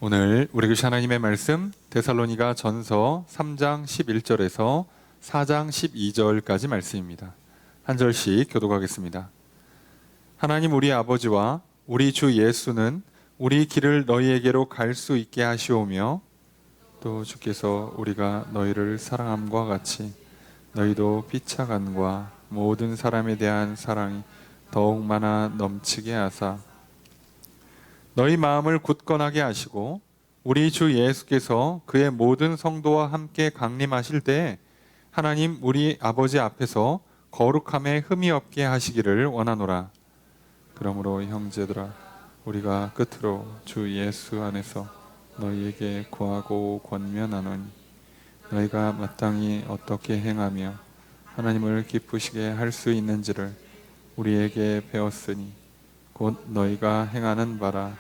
오늘 우리 교시 하나님의 말씀 데살로니가 전서 3장 11절에서 4장 12절까지 말씀입니다. 한 절씩 교독하겠습니다. 하나님 우리 아버지와 우리 주 예수는 우리 길을 너희에게로 갈 수 있게 하시오며 또 주께서 우리가 너희를 사랑함과 같이 너희도 피차간과 모든 사람에 대한 사랑이 더욱 많아 넘치게 하사 너희 마음을 굳건하게 하시고 우리 주 예수께서 그의 모든 성도와 함께 강림하실 때에 하나님 우리 아버지 앞에서 거룩함에 흠이 없게 하시기를 원하노라. 그러므로 형제들아 우리가 끝으로 주 예수 안에서 너희에게 구하고 권면하노니 너희가 마땅히 어떻게 행하며 하나님을 기쁘시게 할 수 있는지를 우리에게 배웠으니 곧 너희가 행하는 바라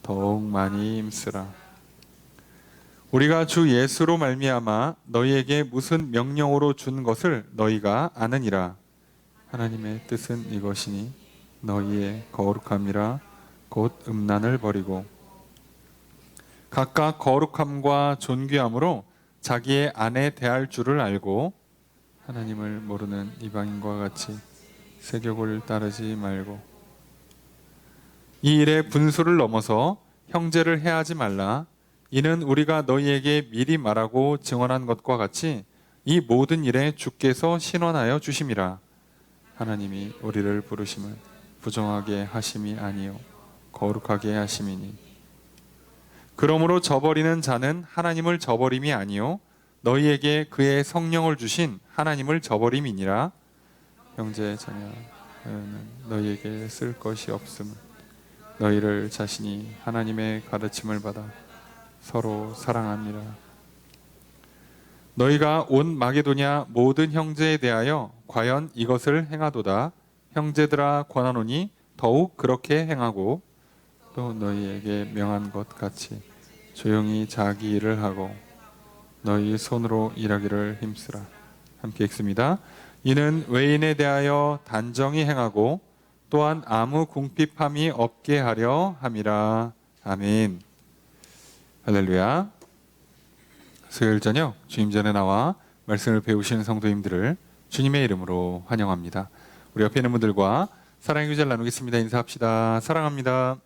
더욱 많이 힘쓰라. 우리가 주 예수로 말미암아 너희에게 무슨 명령으로 준 것을 너희가 아느니라. 하나님의 뜻은 이것이니 너희의 거룩함이라 곧 음란을 버리고 각각 거룩함과 존귀함으로 자기의 아내 대할 줄을 알고 하나님을 모르는 이방인과 같이 세욕을 따르지 말고 이 일에 분수를 넘어서 형제를 해하지 말라. 이는 우리가 너희에게 미리 말하고 증언한 것과 같이 이 모든 일에 주께서 신원하여 주심이라. 하나님이 우리를 부르심을 부정하게 하심이 아니요 거룩하게 하심이니 그러므로 저버리는 자는 하나님을 저버림이 아니요 너희에게 그의 성령을 주신 하나님을 저버림이니라. 형제 자녀는 너희에게 쓸 것이 없음을 너희를 자신이 하나님의 가르침을 받아 서로 사랑합니다. 너희가 온 마게도냐 모든 형제에 대하여 과연 이것을 행하도다. 형제들아 권하노니 더욱 그렇게 행하고 또 너희에게 명한 것 같이 조용히 자기 일을 하고 너희 손으로 일하기를 힘쓰라. 함께 읽습니다. 이는 외인에 대하여 단정히 행하고 또한 아무 궁핍함이 없게 하려 함이라. 아멘. 할렐루야. 수요일 저녁 주님 전에 나와 말씀을 배우시는 성도님들을 주님의 이름으로 환영합니다. 우리 옆에 있는 분들과 사랑의 교제를 나누겠습니다. 인사합시다. 사랑합니다.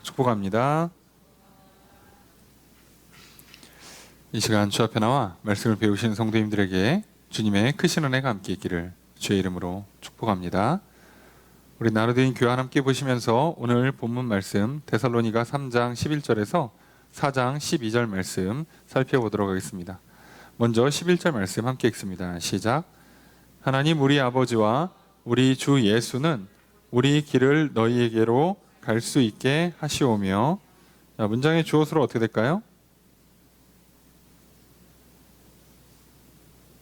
축복합니다. 이 시간 주 앞에 나와 말씀을 배우시는 성도님들에게 주님의 크신 은혜가 함께 있기를 주의 이름으로 축복합니다. 우리 나누드인 교환 함께 보시면서 오늘 본문 말씀 데살로니가 3장 11절에서 4장 12절 말씀 살펴보도록 하겠습니다. 먼저 11절 말씀 함께 읽습니다. 시작. 하나님 우리 아버지와 우리 주 예수는 우리 길을 너희에게로 갈 수 있게 하시오며. 자, 문장의 주어수로 어떻게 될까요?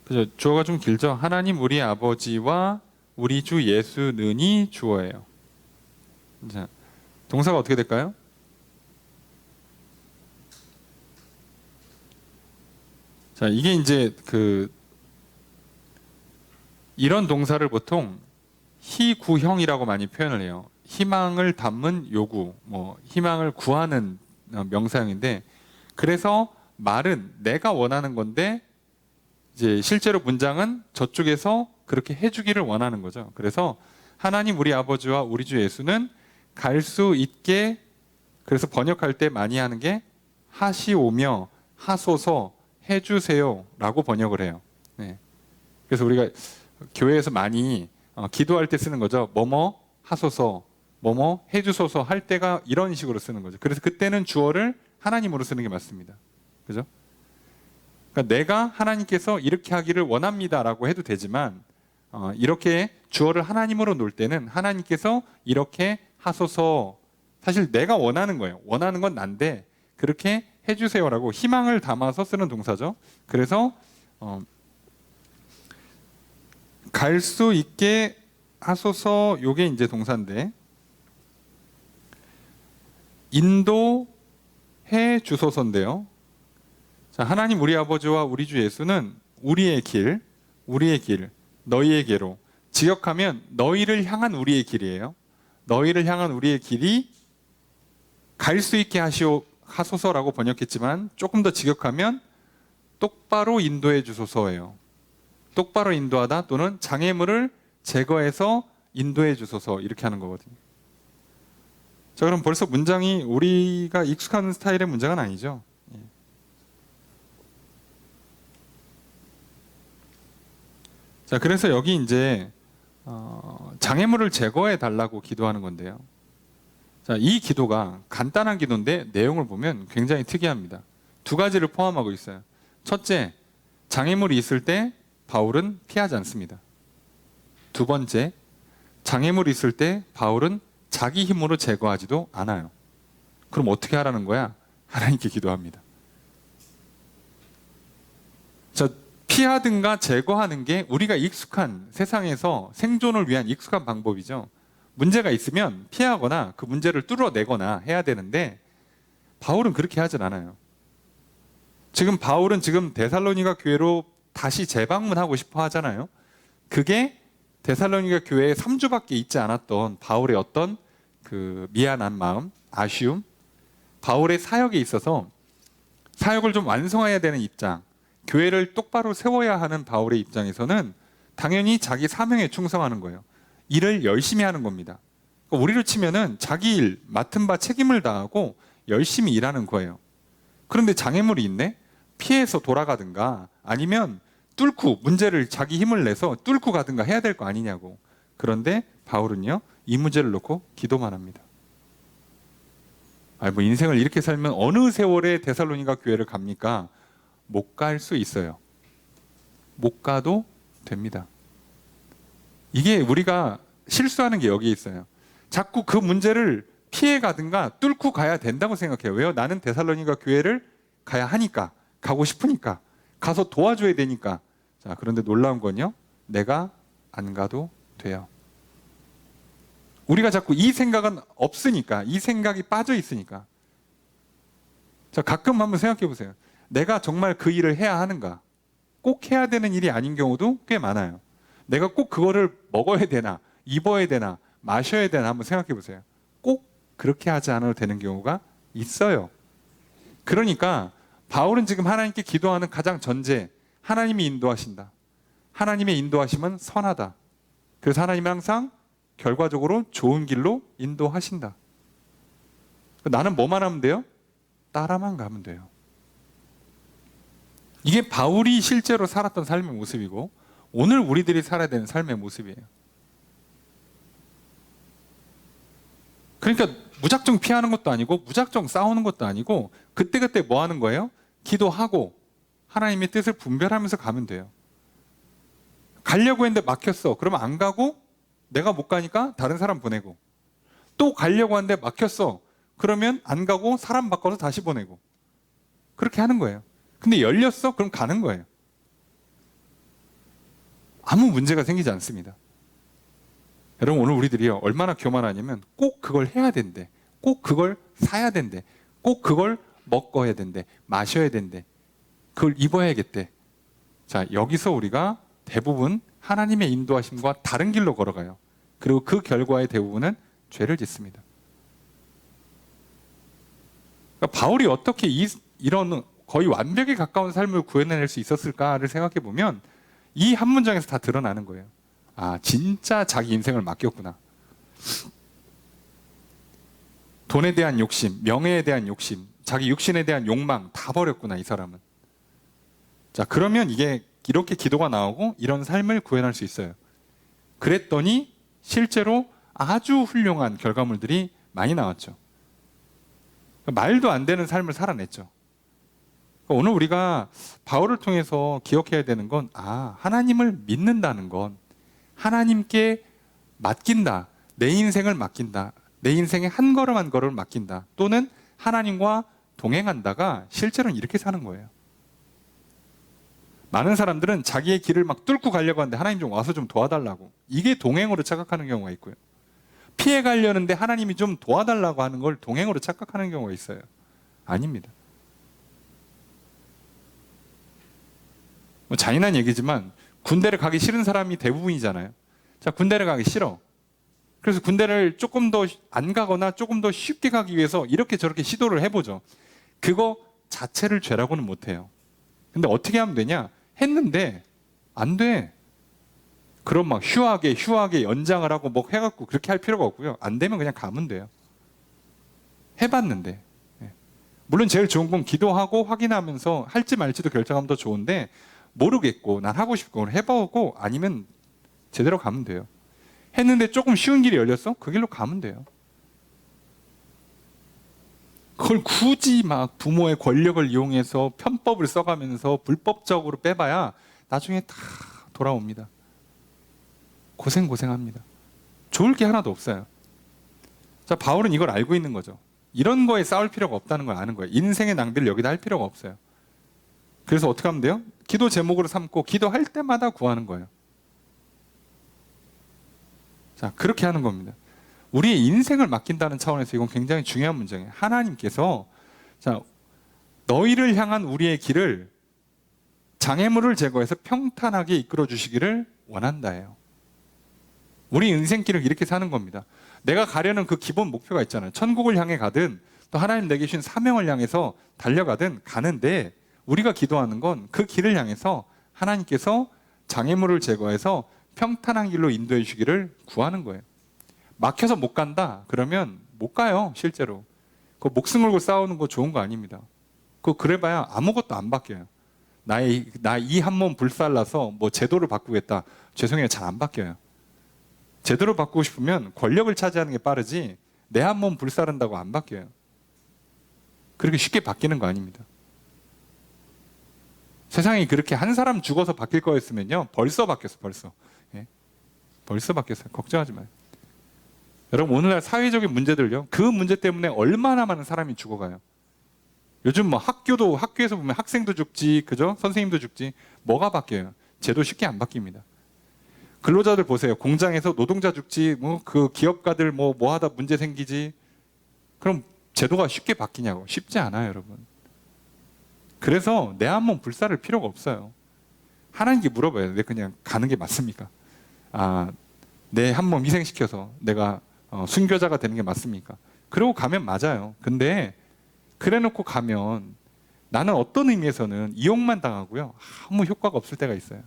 그죠? 주어가 좀 길죠. 하나님 우리 아버지와 우리 주 예수는이 주어예요. 자, 동사가 어떻게 될까요? 자, 이게 이제 이런 동사를 보통 희구형이라고 많이 표현을 해요. 희망을 담은 요구, 희망을 구하는 명사형인데, 그래서 말은 내가 원하는 건데 이제 실제로 문장은 저쪽에서 그렇게 해주기를 원하는 거죠. 그래서 하나님 우리 아버지와 우리 주 예수는 갈 수 있게, 그래서 번역할 때 많이 하는 게 하시오며 하소서 해주세요 라고 번역을 해요. 네. 그래서 우리가 교회에서 많이 기도할 때 쓰는 거죠. 뭐뭐 하소서, 뭐뭐 해주소서 할 때가 이런 식으로 쓰는 거죠. 그래서 그때는 주어를 하나님으로 쓰는 게 맞습니다. 그죠? 그러니까 내가 하나님께서 이렇게 하기를 원합니다라고 해도 되지만 이렇게 주어를 하나님으로 놓을 때는 하나님께서 이렇게 하소서, 사실 내가 원하는 거예요. 원하는 건 난데 그렇게 해주세요라고 희망을 담아서 쓰는 동사죠. 그래서 갈 수 있게 하소서, 요게 이제 동사인데 인도해 주소서인데요. 자, 하나님 우리 아버지와 우리 주 예수는 우리의 길, 너희에게로, 직역하면 너희를 향한 우리의 길이에요. 너희를 향한 우리의 길이 갈 수 있게 하소서라고 번역했지만 조금 더 직역하면 똑바로 인도해 주소서예요. 똑바로 인도하다 또는 장애물을 제거해서 인도해 주소서 이렇게 하는 거거든요. 자, 그럼 벌써 문장이 우리가 익숙한 스타일의 문장은 아니죠. 자, 그래서 여기 이제 장애물을 제거해 달라고 기도하는 건데요. 자, 이 기도가 간단한 기도인데 내용을 보면 굉장히 특이합니다. 두 가지를 포함하고 있어요. 첫째, 장애물이 있을 때 바울은 피하지 않습니다. 두 번째, 장애물이 있을 때 바울은 자기 힘으로 제거하지도 않아요. 그럼 어떻게 하라는 거야? 하나님께 기도합니다. 자, 피하든가 제거하는 게 우리가 익숙한 세상에서 생존을 위한 익숙한 방법이죠. 문제가 있으면 피하거나 그 문제를 뚫어내거나 해야 되는데 바울은 그렇게 하진 않아요. 바울은 지금 데살로니가 교회로 다시 재방문하고 싶어 하잖아요. 그게 데살로니가 교회에 3주밖에 있지 않았던 바울의 어떤 그 미안한 마음, 아쉬움, 바울의 사역에 있어서 사역을 좀 완성해야 되는 입장, 교회를 똑바로 세워야 하는 바울의 입장에서는 당연히 자기 사명에 충성하는 거예요. 일을 열심히 하는 겁니다. 우리로 치면은 자기 일, 맡은 바 책임을 다하고 열심히 일하는 거예요. 그런데 장애물이 있네? 피해서 돌아가든가 아니면 뚫고 문제를 자기 힘을 내서 뚫고 가든가 해야 될 거 아니냐고. 그런데 바울은요, 이 문제를 놓고 기도만 합니다. 뭐 인생을 이렇게 살면 어느 세월에 데살로니가 교회를 갑니까? 못 갈 수 있어요. 못 가도 됩니다. 이게 우리가 실수하는 게 여기 있어요. 자꾸 그 문제를 피해 가든가 뚫고 가야 된다고 생각해요. 왜요? 나는 데살로니가 교회를 가야 하니까, 가고 싶으니까, 가서 도와줘야 되니까. 자, 그런데 놀라운 건요, 내가 안 가도 돼요. 우리가 자꾸 이 생각은 없으니까, 이 생각이 빠져 있으니까. 자, 가끔 한번 생각해 보세요. 내가 정말 그 일을 해야 하는가? 꼭 해야 되는 일이 아닌 경우도 꽤 많아요. 내가 꼭 그거를 먹어야 되나, 입어야 되나, 마셔야 되나 한번 생각해 보세요. 꼭 그렇게 하지 않아도 되는 경우가 있어요. 그러니까 바울은 지금 하나님께 기도하는 가장 전제, 하나님이 인도하신다. 하나님의 인도하심은 선하다. 그래서 하나님은 항상 결과적으로 좋은 길로 인도하신다. 나는 뭐만 하면 돼요? 따라만 가면 돼요. 이게 바울이 실제로 살았던 삶의 모습이고 오늘 우리들이 살아야 되는 삶의 모습이에요. 그러니까 무작정 피하는 것도 아니고 무작정 싸우는 것도 아니고 그때그때 뭐 하는 거예요? 기도하고 하나님의 뜻을 분별하면서 가면 돼요. 가려고 했는데 막혔어. 그러면 안 가고 내가 못 가니까 다른 사람 보내고, 또 가려고 하는데 막혔어. 그러면 안 가고 사람 바꿔서 다시 보내고, 그렇게 하는 거예요. 근데 열렸어? 그럼 가는 거예요. 아무 문제가 생기지 않습니다. 여러분, 오늘 우리들이 얼마나 교만하냐면 꼭 그걸 해야 된대, 꼭 그걸 사야 된대, 꼭 그걸 먹어야 된대, 마셔야 된대, 그걸 입어야겠대. 자, 여기서 우리가 대부분 하나님의 인도하심과 다른 길로 걸어가요. 그리고 그 결과의 대부분은 죄를 짓습니다. 그러니까 바울이 어떻게 이런 거의 완벽에 가까운 삶을 구해낼 수 있었을까를 생각해 보면 이 한 문장에서 다 드러나는 거예요. 아, 진짜 자기 인생을 맡겼구나. 돈에 대한 욕심, 명예에 대한 욕심, 자기 육신에 대한 욕망 다 버렸구나, 이 사람은. 자, 그러면 이게 이렇게 기도가 나오고 이런 삶을 구현할 수 있어요. 그랬더니 실제로 아주 훌륭한 결과물들이 많이 나왔죠. 말도 안 되는 삶을 살아냈죠. 오늘 우리가 바울을 통해서 기억해야 되는 건, 하나님을 믿는다는 건 하나님께 맡긴다, 내 인생을 맡긴다, 내 인생의 한 걸음 한 걸음을 맡긴다, 또는 하나님과 동행한다가 실제로는 이렇게 사는 거예요. 많은 사람들은 자기의 길을 막 뚫고 가려고 하는데 하나님 좀 와서 좀 도와달라고, 이게 동행으로 착각하는 경우가 있고요. 피해 가려는데 하나님이 좀 도와달라고 하는 걸 동행으로 착각하는 경우가 있어요. 아닙니다. 잔인한 얘기지만 군대를 가기 싫은 사람이 대부분이잖아요. 자, 군대를 가기 싫어. 그래서 군대를 조금 더 안 가거나 조금 더 쉽게 가기 위해서 이렇게 저렇게 시도를 해보죠. 그거 자체를 죄라고는 못해요. 근데 어떻게 하면 되냐? 했는데 안 돼. 그럼 막 휴하게 연장을 하고 뭐 해갖고 그렇게 할 필요가 없고요. 안 되면 그냥 가면 돼요. 해봤는데. 물론 제일 좋은 건 기도하고 확인하면서 할지 말지도 결정하면 더 좋은데, 모르겠고 난 하고 싶고 해보고 아니면 제대로 가면 돼요. 했는데 조금 쉬운 길이 열렸어? 그 길로 가면 돼요. 그걸 굳이 막 부모의 권력을 이용해서 편법을 써가면서 불법적으로 빼봐야 나중에 다 돌아옵니다. 고생합니다. 좋을 게 하나도 없어요. 자, 바울은 이걸 알고 있는 거죠. 이런 거에 싸울 필요가 없다는 걸 아는 거예요. 인생의 낭비를 여기다 할 필요가 없어요. 그래서 어떻게 하면 돼요? 기도 제목으로 삼고 기도할 때마다 구하는 거예요. 자, 그렇게 하는 겁니다. 우리의 인생을 맡긴다는 차원에서 이건 굉장히 중요한 문제예요. 하나님께서 자, 너희를 향한 우리의 길을 장애물을 제거해서 평탄하게 이끌어 주시기를 원한다예요. 우리 인생길을 이렇게 사는 겁니다. 내가 가려는 그 기본 목표가 있잖아요. 천국을 향해 가든 또 하나님 내게 주신 사명을 향해서 달려가든 가는데, 우리가 기도하는 건 그 길을 향해서 하나님께서 장애물을 제거해서 평탄한 길로 인도해 주시기를 구하는 거예요. 막혀서 못 간다 그러면 못 가요. 실제로 그 목숨 걸고 싸우는 거 좋은 거 아닙니다. 그거 그래봐야 아무것도 안 바뀌어요. 나 이 한 몸 불살라서 뭐 제도를 바꾸겠다, 죄송해요, 잘 안 바뀌어요. 제대로 바꾸고 싶으면 권력을 차지하는 게 빠르지 내 한 몸 불사른다고 안 바뀌어요. 그렇게 쉽게 바뀌는 거 아닙니다. 세상이 그렇게 한 사람 죽어서 바뀔 거였으면요 벌써 바뀌었어. 벌써 바뀌었어요. 걱정하지 마요. 여러분, 오늘날 사회적인 문제들요, 그 문제 때문에 얼마나 많은 사람이 죽어가요. 요즘 뭐 학교에서 보면 학생도 죽지, 그죠? 선생님도 죽지. 뭐가 바뀌어요? 제도 쉽게 안 바뀝니다. 근로자들 보세요. 공장에서 노동자 죽지, 뭐 그 기업가들 뭐 하다 문제 생기지. 그럼 제도가 쉽게 바뀌냐고? 쉽지 않아요, 여러분. 그래서 내 한 몸 불사를 필요가 없어요. 하나님께 물어봐요. 내 그냥 가는 게 맞습니까? 내 한 몸 희생시켜서 내가 순교자가 되는 게 맞습니까? 그러고 가면 맞아요. 근데 그래 놓고 가면 나는 어떤 의미에서는 이용만 당하고요, 아무 효과가 없을 때가 있어요.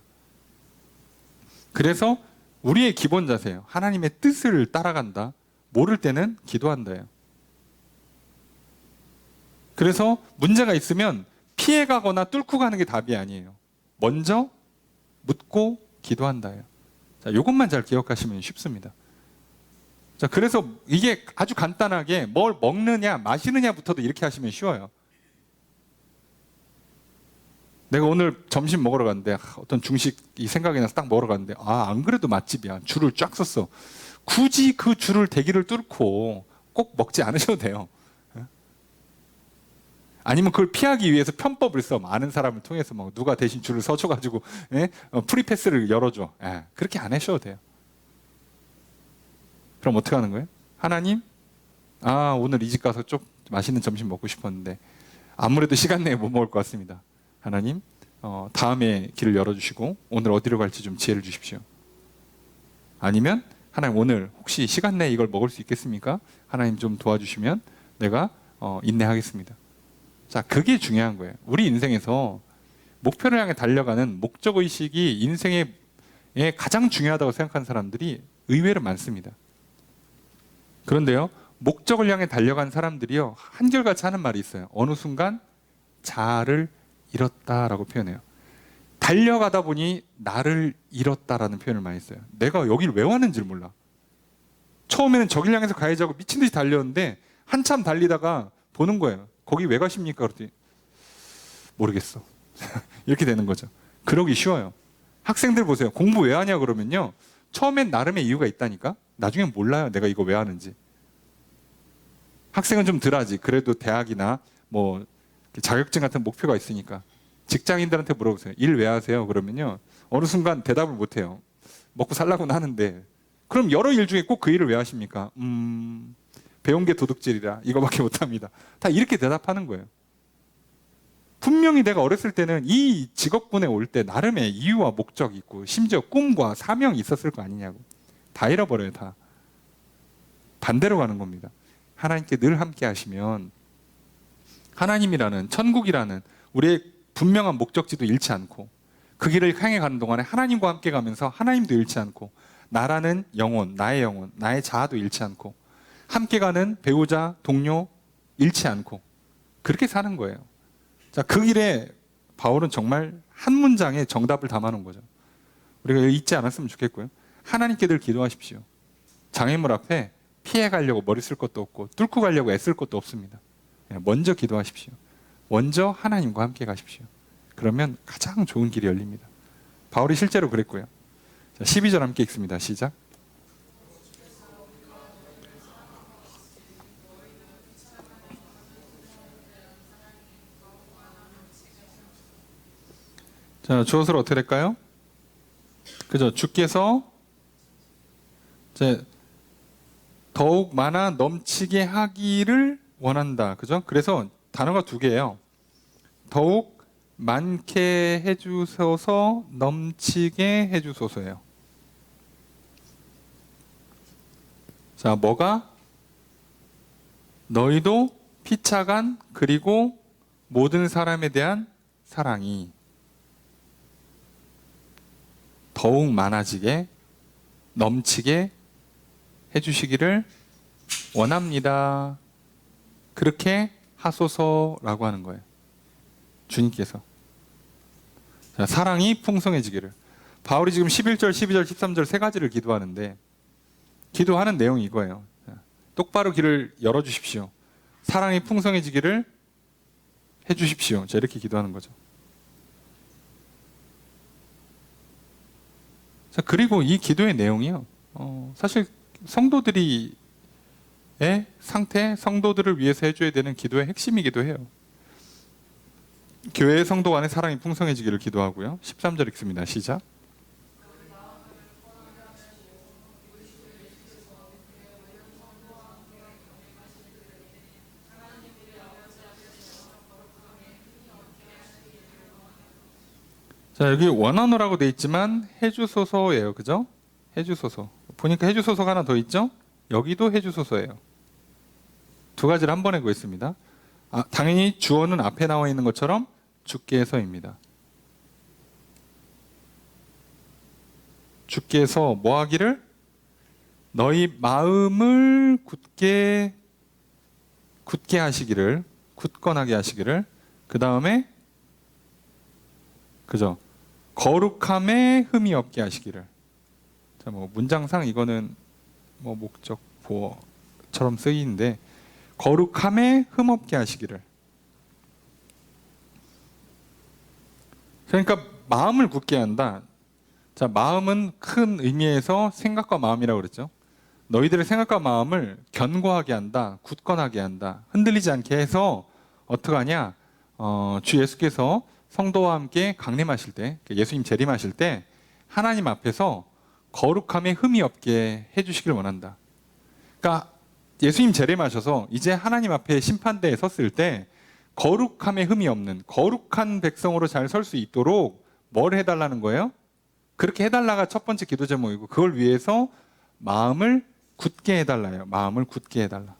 그래서 우리의 기본 자세예요. 하나님의 뜻을 따라간다. 모를 때는 기도한다예요. 그래서 문제가 있으면 피해가거나 뚫고 가는 게 답이 아니에요. 먼저 묻고 기도한다예요. 자, 이것만 잘 기억하시면 쉽습니다. 자, 그래서 이게 아주 간단하게 뭘 먹느냐 마시느냐부터도 이렇게 하시면 쉬워요. 내가 오늘 점심 먹으러 갔는데 어떤 중식이 생각이 나서 딱 먹으러 갔는데 안 그래도 맛집이야. 줄을 쫙 섰어. 굳이 그 줄을 대기를 뚫고 꼭 먹지 않으셔도 돼요. 아니면 그걸 피하기 위해서 편법을 써. 많은 사람을 통해서 막 누가 대신 줄을 서줘가지고 프리패스를 열어줘. 그렇게 안 하셔도 돼요. 그럼 어떻게 하는 거예요? 하나님, 오늘 이 집 가서 좀 맛있는 점심 먹고 싶었는데 아무래도 시간 내에 못 먹을 것 같습니다. 하나님, 다음에 길을 열어주시고 오늘 어디로 갈지 좀 지혜를 주십시오. 아니면 하나님, 오늘 혹시 시간 내에 이걸 먹을 수 있겠습니까? 하나님 좀 도와주시면 내가 인내하겠습니다. 자, 그게 중요한 거예요. 우리 인생에서 목표를 향해 달려가는 목적의식이 인생에 가장 중요하다고 생각하는 사람들이 의외로 많습니다. 그런데요, 목적을 향해 달려간 사람들이요, 한결같이 하는 말이 있어요. 어느 순간 자아를 잃었다라고 표현해요. 달려가다 보니 나를 잃었다라는 표현을 많이 써요. 내가 여기를 왜 왔는지를 몰라. 처음에는 저길 향해서 가야지 하고 미친 듯이 달렸는데 한참 달리다가 보는 거예요. 거기 왜 가십니까? 그랬더니 모르겠어. 이렇게 되는 거죠. 그러기 쉬워요. 학생들 보세요. 공부 왜 하냐 그러면요, 처음엔 나름의 이유가 있다니까 나중엔 몰라요. 내가 이거 왜 하는지. 학생은 좀 덜하지. 그래도 대학이나 뭐 자격증 같은 목표가 있으니까. 직장인들한테 물어보세요. 일 왜 하세요? 그러면요, 어느 순간 대답을 못 해요. 먹고 살라고는 하는데. 그럼 여러 일 중에 꼭 그 일을 왜 하십니까? 배운 게 도둑질이라 이거밖에 못합니다. 다 이렇게 대답하는 거예요. 분명히 내가 어렸을 때는 이 직업군에 올 때 나름의 이유와 목적이 있고 심지어 꿈과 사명이 있었을 거 아니냐고. 다 잃어버려요. 다. 반대로 가는 겁니다. 하나님께 늘 함께 하시면 하나님이라는 천국이라는 우리의 분명한 목적지도 잃지 않고 그 길을 향해 가는 동안에 하나님과 함께 가면서 하나님도 잃지 않고 나라는 영혼, 나의 자아도 잃지 않고 함께 가는 배우자, 동료 잃지 않고 그렇게 사는 거예요. 자, 그 길에 바울은 정말 한 문장에 정답을 담아놓은 거죠. 우리가 잊지 않았으면 좋겠고요. 하나님께 늘 기도하십시오. 장애물 앞에 피해 가려고 머리 쓸 것도 없고 뚫고 가려고 애쓸 것도 없습니다. 먼저 기도하십시오. 먼저 하나님과 함께 가십시오. 그러면 가장 좋은 길이 열립니다. 바울이 실제로 그랬고요. 자, 12절 함께 읽습니다. 시작. 자, 주어서로 어떻게 될까요? 그죠? 주께서 이제 더욱 많아 넘치게 하기를 원한다. 그죠? 그래서 단어가 두 개예요. 더욱 많게 해주소서, 넘치게 해주소서예요. 자, 뭐가? 너희도 피차간 그리고 모든 사람에 대한 사랑이 더욱 많아지게 넘치게 해주시기를 원합니다. 그렇게 하소서라고 하는 거예요. 주님께서. 자, 사랑이 풍성해지기를. 바울이 지금 11절, 12절, 13절 세 가지를 기도하는데 기도하는 내용이 이거예요. 자, 똑바로 길을 열어주십시오. 사랑이 풍성해지기를 해주십시오. 자, 이렇게 기도하는 거죠. 자, 그리고 이 기도의 내용이요. 사실 성도들의 상태, 성도들을 위해서 해줘야 되는 기도의 핵심이기도 해요. 교회의 성도 간의 사랑이 풍성해지기를 기도하고요. 13절 읽습니다. 시작. 자, 여기 원하노라고 돼 있지만 해주소서예요. 그죠? 해주소서. 보니까 해주소서가 하나 더 있죠? 여기도 해주소서예요. 두 가지를 한 번에 구했습니다. 당연히 주어는 앞에 나와 있는 것처럼 주께서입니다. 주께서 뭐 하기를? 너희 마음을 굳게 하시기를, 굳건하게 하시기를. 그 다음에 그죠? 거룩함에 흠이 없게 하시기를. 자, 뭐 문장상 이거는 뭐 목적 보어처럼 쓰이는데 거룩함에 흠 없게 하시기를. 그러니까 마음을 굳게 한다. 자, 마음은 큰 의미에서 생각과 마음이라고 그랬죠. 너희들의 생각과 마음을 견고하게 한다, 굳건하게 한다, 흔들리지 않게 해서 어떻게 하냐? 주 예수께서 성도와 함께 강림하실 때, 예수님 재림하실 때 하나님 앞에서 거룩함에 흠이 없게 해주시길 원한다. 그러니까 예수님 재림하셔서 이제 하나님 앞에 심판대에 섰을 때 거룩함에 흠이 없는 거룩한 백성으로 잘 설 수 있도록 뭘 해달라는 거예요? 그렇게 해달라가 첫 번째 기도 제목이고 그걸 위해서 마음을 굳게 해달라요. 마음을 굳게 해달라.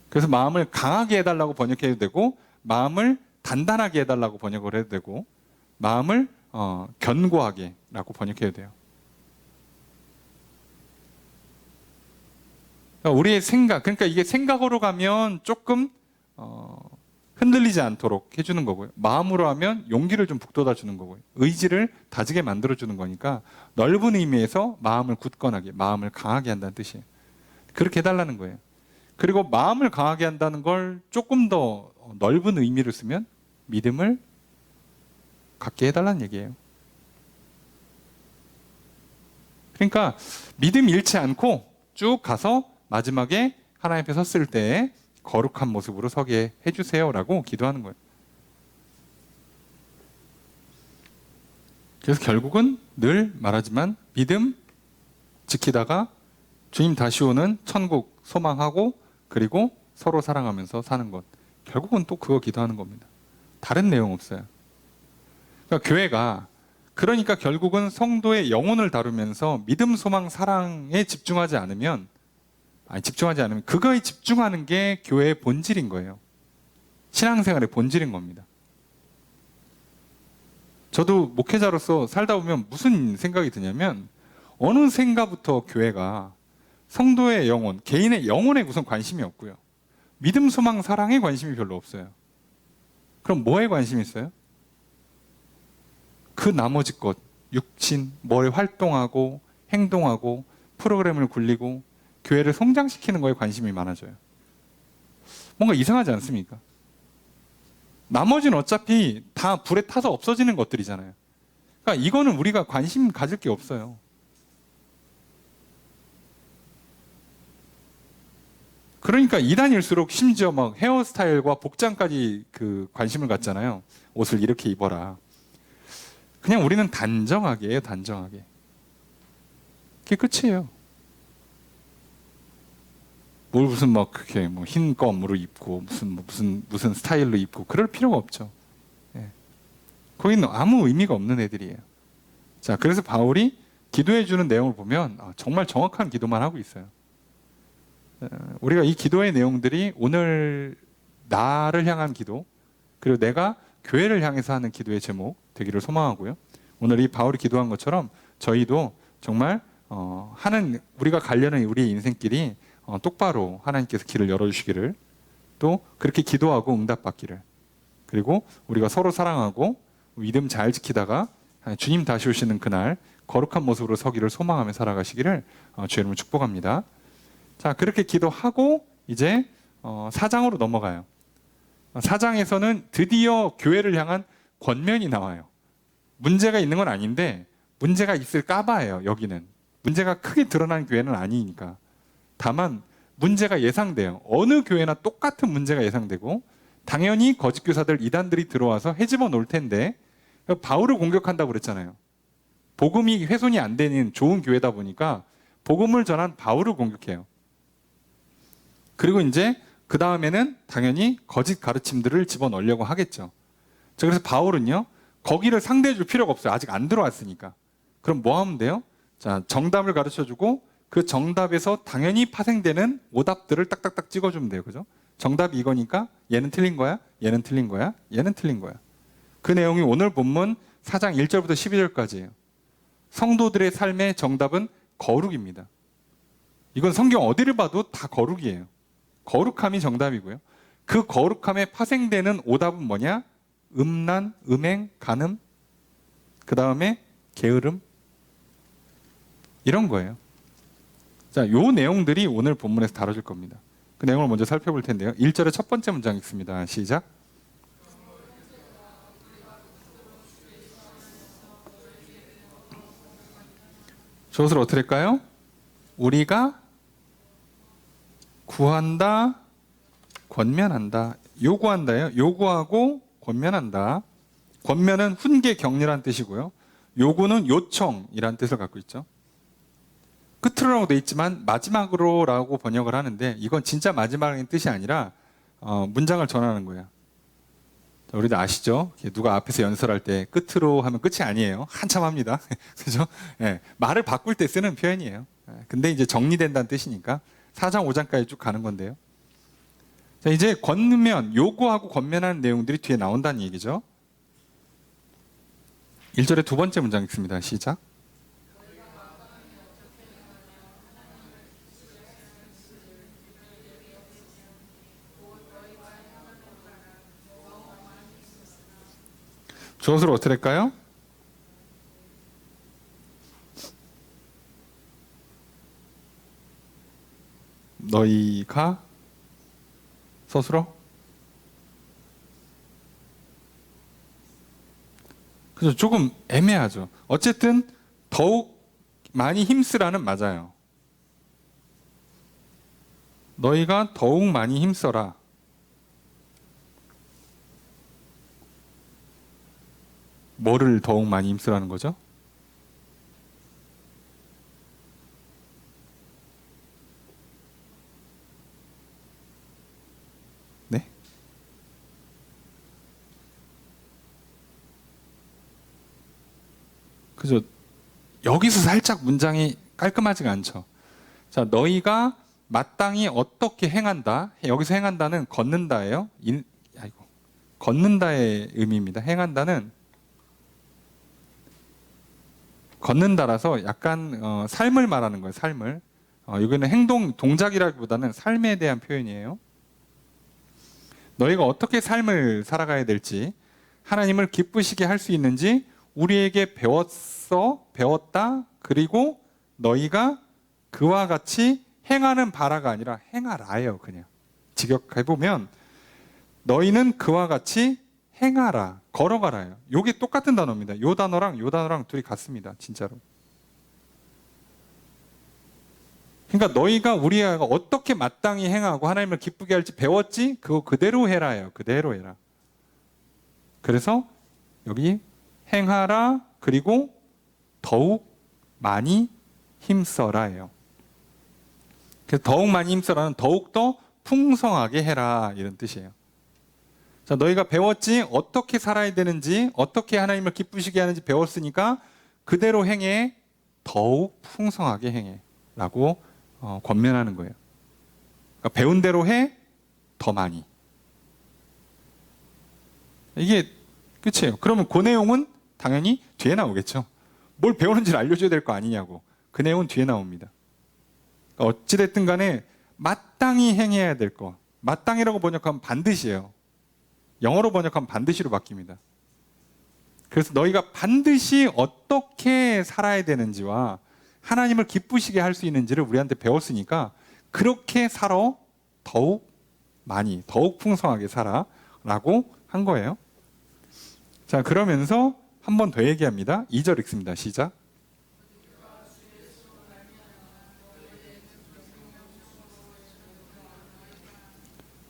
그래서 마음을 강하게 해달라고 번역해도 되고 마음을 단단하게 해달라고 번역을 해도 되고 마음을 견고하게라고 번역해도 돼요. 그러니까 우리의 생각, 그러니까 이게 생각으로 가면 조금 흔들리지 않도록 해주는 거고요. 마음으로 하면 용기를 좀 북돋아 주는 거고요. 의지를 다지게 만들어 주는 거니까 넓은 의미에서 마음을 굳건하게, 마음을 강하게 한다는 뜻이에요. 그렇게 해달라는 거예요. 그리고 마음을 강하게 한다는 걸 조금 더 넓은 의미를 쓰면 믿음을 갖게 해달라는 얘기예요. 그러니까 믿음 잃지 않고 쭉 가서 마지막에 하나님 앞에 섰을 때 거룩한 모습으로 서게 해주세요라고 기도하는 거예요. 그래서 결국은 늘 말하지만 믿음 지키다가 주님 다시 오는 천국 소망하고 그리고 서로 사랑하면서 사는 것. 결국은 또 그거 기도하는 겁니다. 다른 내용 없어요. 그러니까 교회가 그러니까 결국은 성도의 영혼을 다루면서 믿음, 소망, 사랑에 집중하지 않으면 그거에 집중하는 게 교회의 본질인 거예요. 신앙생활의 본질인 겁니다. 저도 목회자로서 살다 보면 무슨 생각이 드냐면 어느샌가부터 교회가 성도의 영혼, 개인의 영혼에 우선 관심이 없고요. 믿음, 소망, 사랑에 관심이 별로 없어요. 그럼 뭐에 관심이 있어요? 그 나머지 것, 육신, 뭘 활동하고 행동하고 프로그램을 굴리고 교회를 성장시키는 거에 관심이 많아져요. 뭔가 이상하지 않습니까? 나머지는 어차피 다 불에 타서 없어지는 것들이잖아요. 그러니까 이거는 우리가 관심 가질 게 없어요. 그러니까 이단일수록 심지어 막 헤어스타일과 복장까지 그 관심을 갖잖아요. 옷을 이렇게 입어라. 그냥 우리는 단정하게 해요, 단정하게. 그게 끝이에요. 뭘 무슨 막 그렇게 뭐 흰 검으로 입고 무슨 스타일로 입고 그럴 필요가 없죠. 예. 거기는 아무 의미가 없는 애들이에요. 자, 그래서 바울이 기도해 주는 내용을 보면 정말 정확한 기도만 하고 있어요. 우리가 이 기도의 내용들이 오늘 나를 향한 기도, 그리고 내가 교회를 향해서 하는 기도의 제목 되기를 소망하고요. 오늘 이 바울이 기도한 것처럼 저희도 정말 우리가 가려는 우리의 인생길이 똑바로 하나님께서 길을 열어주시기를, 또 그렇게 기도하고 응답받기를, 그리고 우리가 서로 사랑하고 믿음 잘 지키다가 주님 다시 오시는 그날 거룩한 모습으로 서기를 소망하며 살아가시기를 주의 이름으로 축복합니다. 자, 그렇게 기도하고 이제 4장으로 넘어가요. 4장에서는 드디어 교회를 향한 권면이 나와요. 문제가 있는 건 아닌데 문제가 있을까 봐요. 여기는 문제가 크게 드러난 교회는 아니니까. 다만 문제가 예상돼요. 어느 교회나 똑같은 문제가 예상되고 당연히 거짓 교사들, 이단들이 들어와서 헤집어 놓을 텐데, 바울을 공격한다고 그랬잖아요. 복음이 훼손이 안 되는 좋은 교회다 보니까 복음을 전한 바울을 공격해요. 그리고 이제 그 다음에는 당연히 거짓 가르침들을 집어넣으려고 하겠죠. 자, 그래서 바울은요, 거기를 상대해 줄 필요가 없어요. 아직 안 들어왔으니까. 그럼 뭐 하면 돼요? 자, 정답을 가르쳐 주고 그 정답에서 당연히 파생되는 오답들을 딱딱딱 찍어주면 돼요. 그죠? 정답이 이거니까 얘는 틀린 거야, 얘는 틀린 거야, 얘는 틀린 거야. 그 내용이 오늘 본문 4장 1절부터 12절까지예요. 성도들의 삶의 정답은 거룩입니다. 이건 성경 어디를 봐도 다 거룩이에요. 거룩함이 정답이고요. 그 거룩함에 파생되는 오답은 뭐냐? 음란, 음행, 간음, 그 다음에 게으름, 이런 거예요. 자, 요 내용들이 오늘 본문에서 다뤄질 겁니다. 그 내용을 먼저 살펴볼 텐데요. 1절의 첫 번째 문장 읽습니다. 시작. 저것을 어떻게 할까요? 우리가 구한다, 권면한다. 요구한다예요. 요구하고 권면한다. 권면은 훈계, 격려란 뜻이고요. 요구는 요청이란 뜻을 갖고 있죠. 끝으로라고 되어 있지만 마지막으로라고 번역을 하는데, 이건 진짜 마지막인 뜻이 아니라 문장을 전하는 거예요. 우리도 아시죠? 누가 앞에서 연설할 때 끝으로 하면 끝이 아니에요. 한참 합니다. 그죠? 네, 말을 바꿀 때 쓰는 표현이에요. 근데 이제 정리된다는 뜻이니까 4장 5장까지 쭉 가는 건데요. 자, 이제 권면, 요구하고 권면하는 내용들이 뒤에 나온다는 얘기죠. 1절의 두 번째 문장 읽습니다. 시작. 저것을 어떻게 할까요? 너희가 스스로? 그죠? 조금 애매하죠. 어쨌든 더욱 많이 힘쓰라는 맞아요. 너희가 더욱 많이 힘써라. 뭐를 더욱 많이 힘쓰라는 거죠? 네? 그죠? 여기서 살짝 문장이 깔끔하지가 않죠. 자, 너희가 마땅히 어떻게 행한다. 여기서 행한다는 걷는다예요. 아이고. 걷는다의 의미입니다. 행한다는 걷는다라서 약간 삶을 말하는 거예요. 삶을. 여기는 행동, 동작이라기보다는 삶에 대한 표현이에요. 너희가 어떻게 삶을 살아가야 될지, 하나님을 기쁘시게 할 수 있는지 우리에게 배웠다. 그리고 너희가 그와 같이 행하는 바라가 아니라 행하라예요. 그냥 직역해보면 너희는 그와 같이 행하라, 걸어가라요. 이게 똑같은 단어입니다. 요 단어랑 둘이 같습니다. 진짜로. 그러니까 너희가 우리가 어떻게 마땅히 행하고 하나님을 기쁘게 할지 배웠지? 그거 그대로 해라예요. 그대로 해라. 그래서 여기 행하라, 그리고 더욱 많이 힘써라예요. 그래서 더욱 많이 힘써라는 더욱 더 풍성하게 해라 이런 뜻이에요. 자, 너희가 배웠지? 어떻게 살아야 되는지, 어떻게 하나님을 기쁘시게 하는지 배웠으니까 그대로 행해, 더욱 풍성하게 행해 라고 권면하는 거예요. 그러니까 배운 대로 해, 더 많이. 이게 끝이에요. 그러면 그 내용은 당연히 뒤에 나오겠죠. 뭘 배우는지를 알려줘야 될 거 아니냐고. 그 내용은 뒤에 나옵니다. 어찌됐든 간에 마땅히 행해야 될 거. 마땅히라고 번역하면 반드시예요. 영어로 번역하면 반드시로 바뀝니다. 그래서 너희가 반드시 어떻게 살아야 되는지와 하나님을 기쁘시게 할 수 있는지를 우리한테 배웠으니까 그렇게 살아, 더욱 많이, 더욱 풍성하게 살아 라고 한 거예요. 자, 그러면서 한 번 더 얘기합니다. 2절 읽습니다. 시작.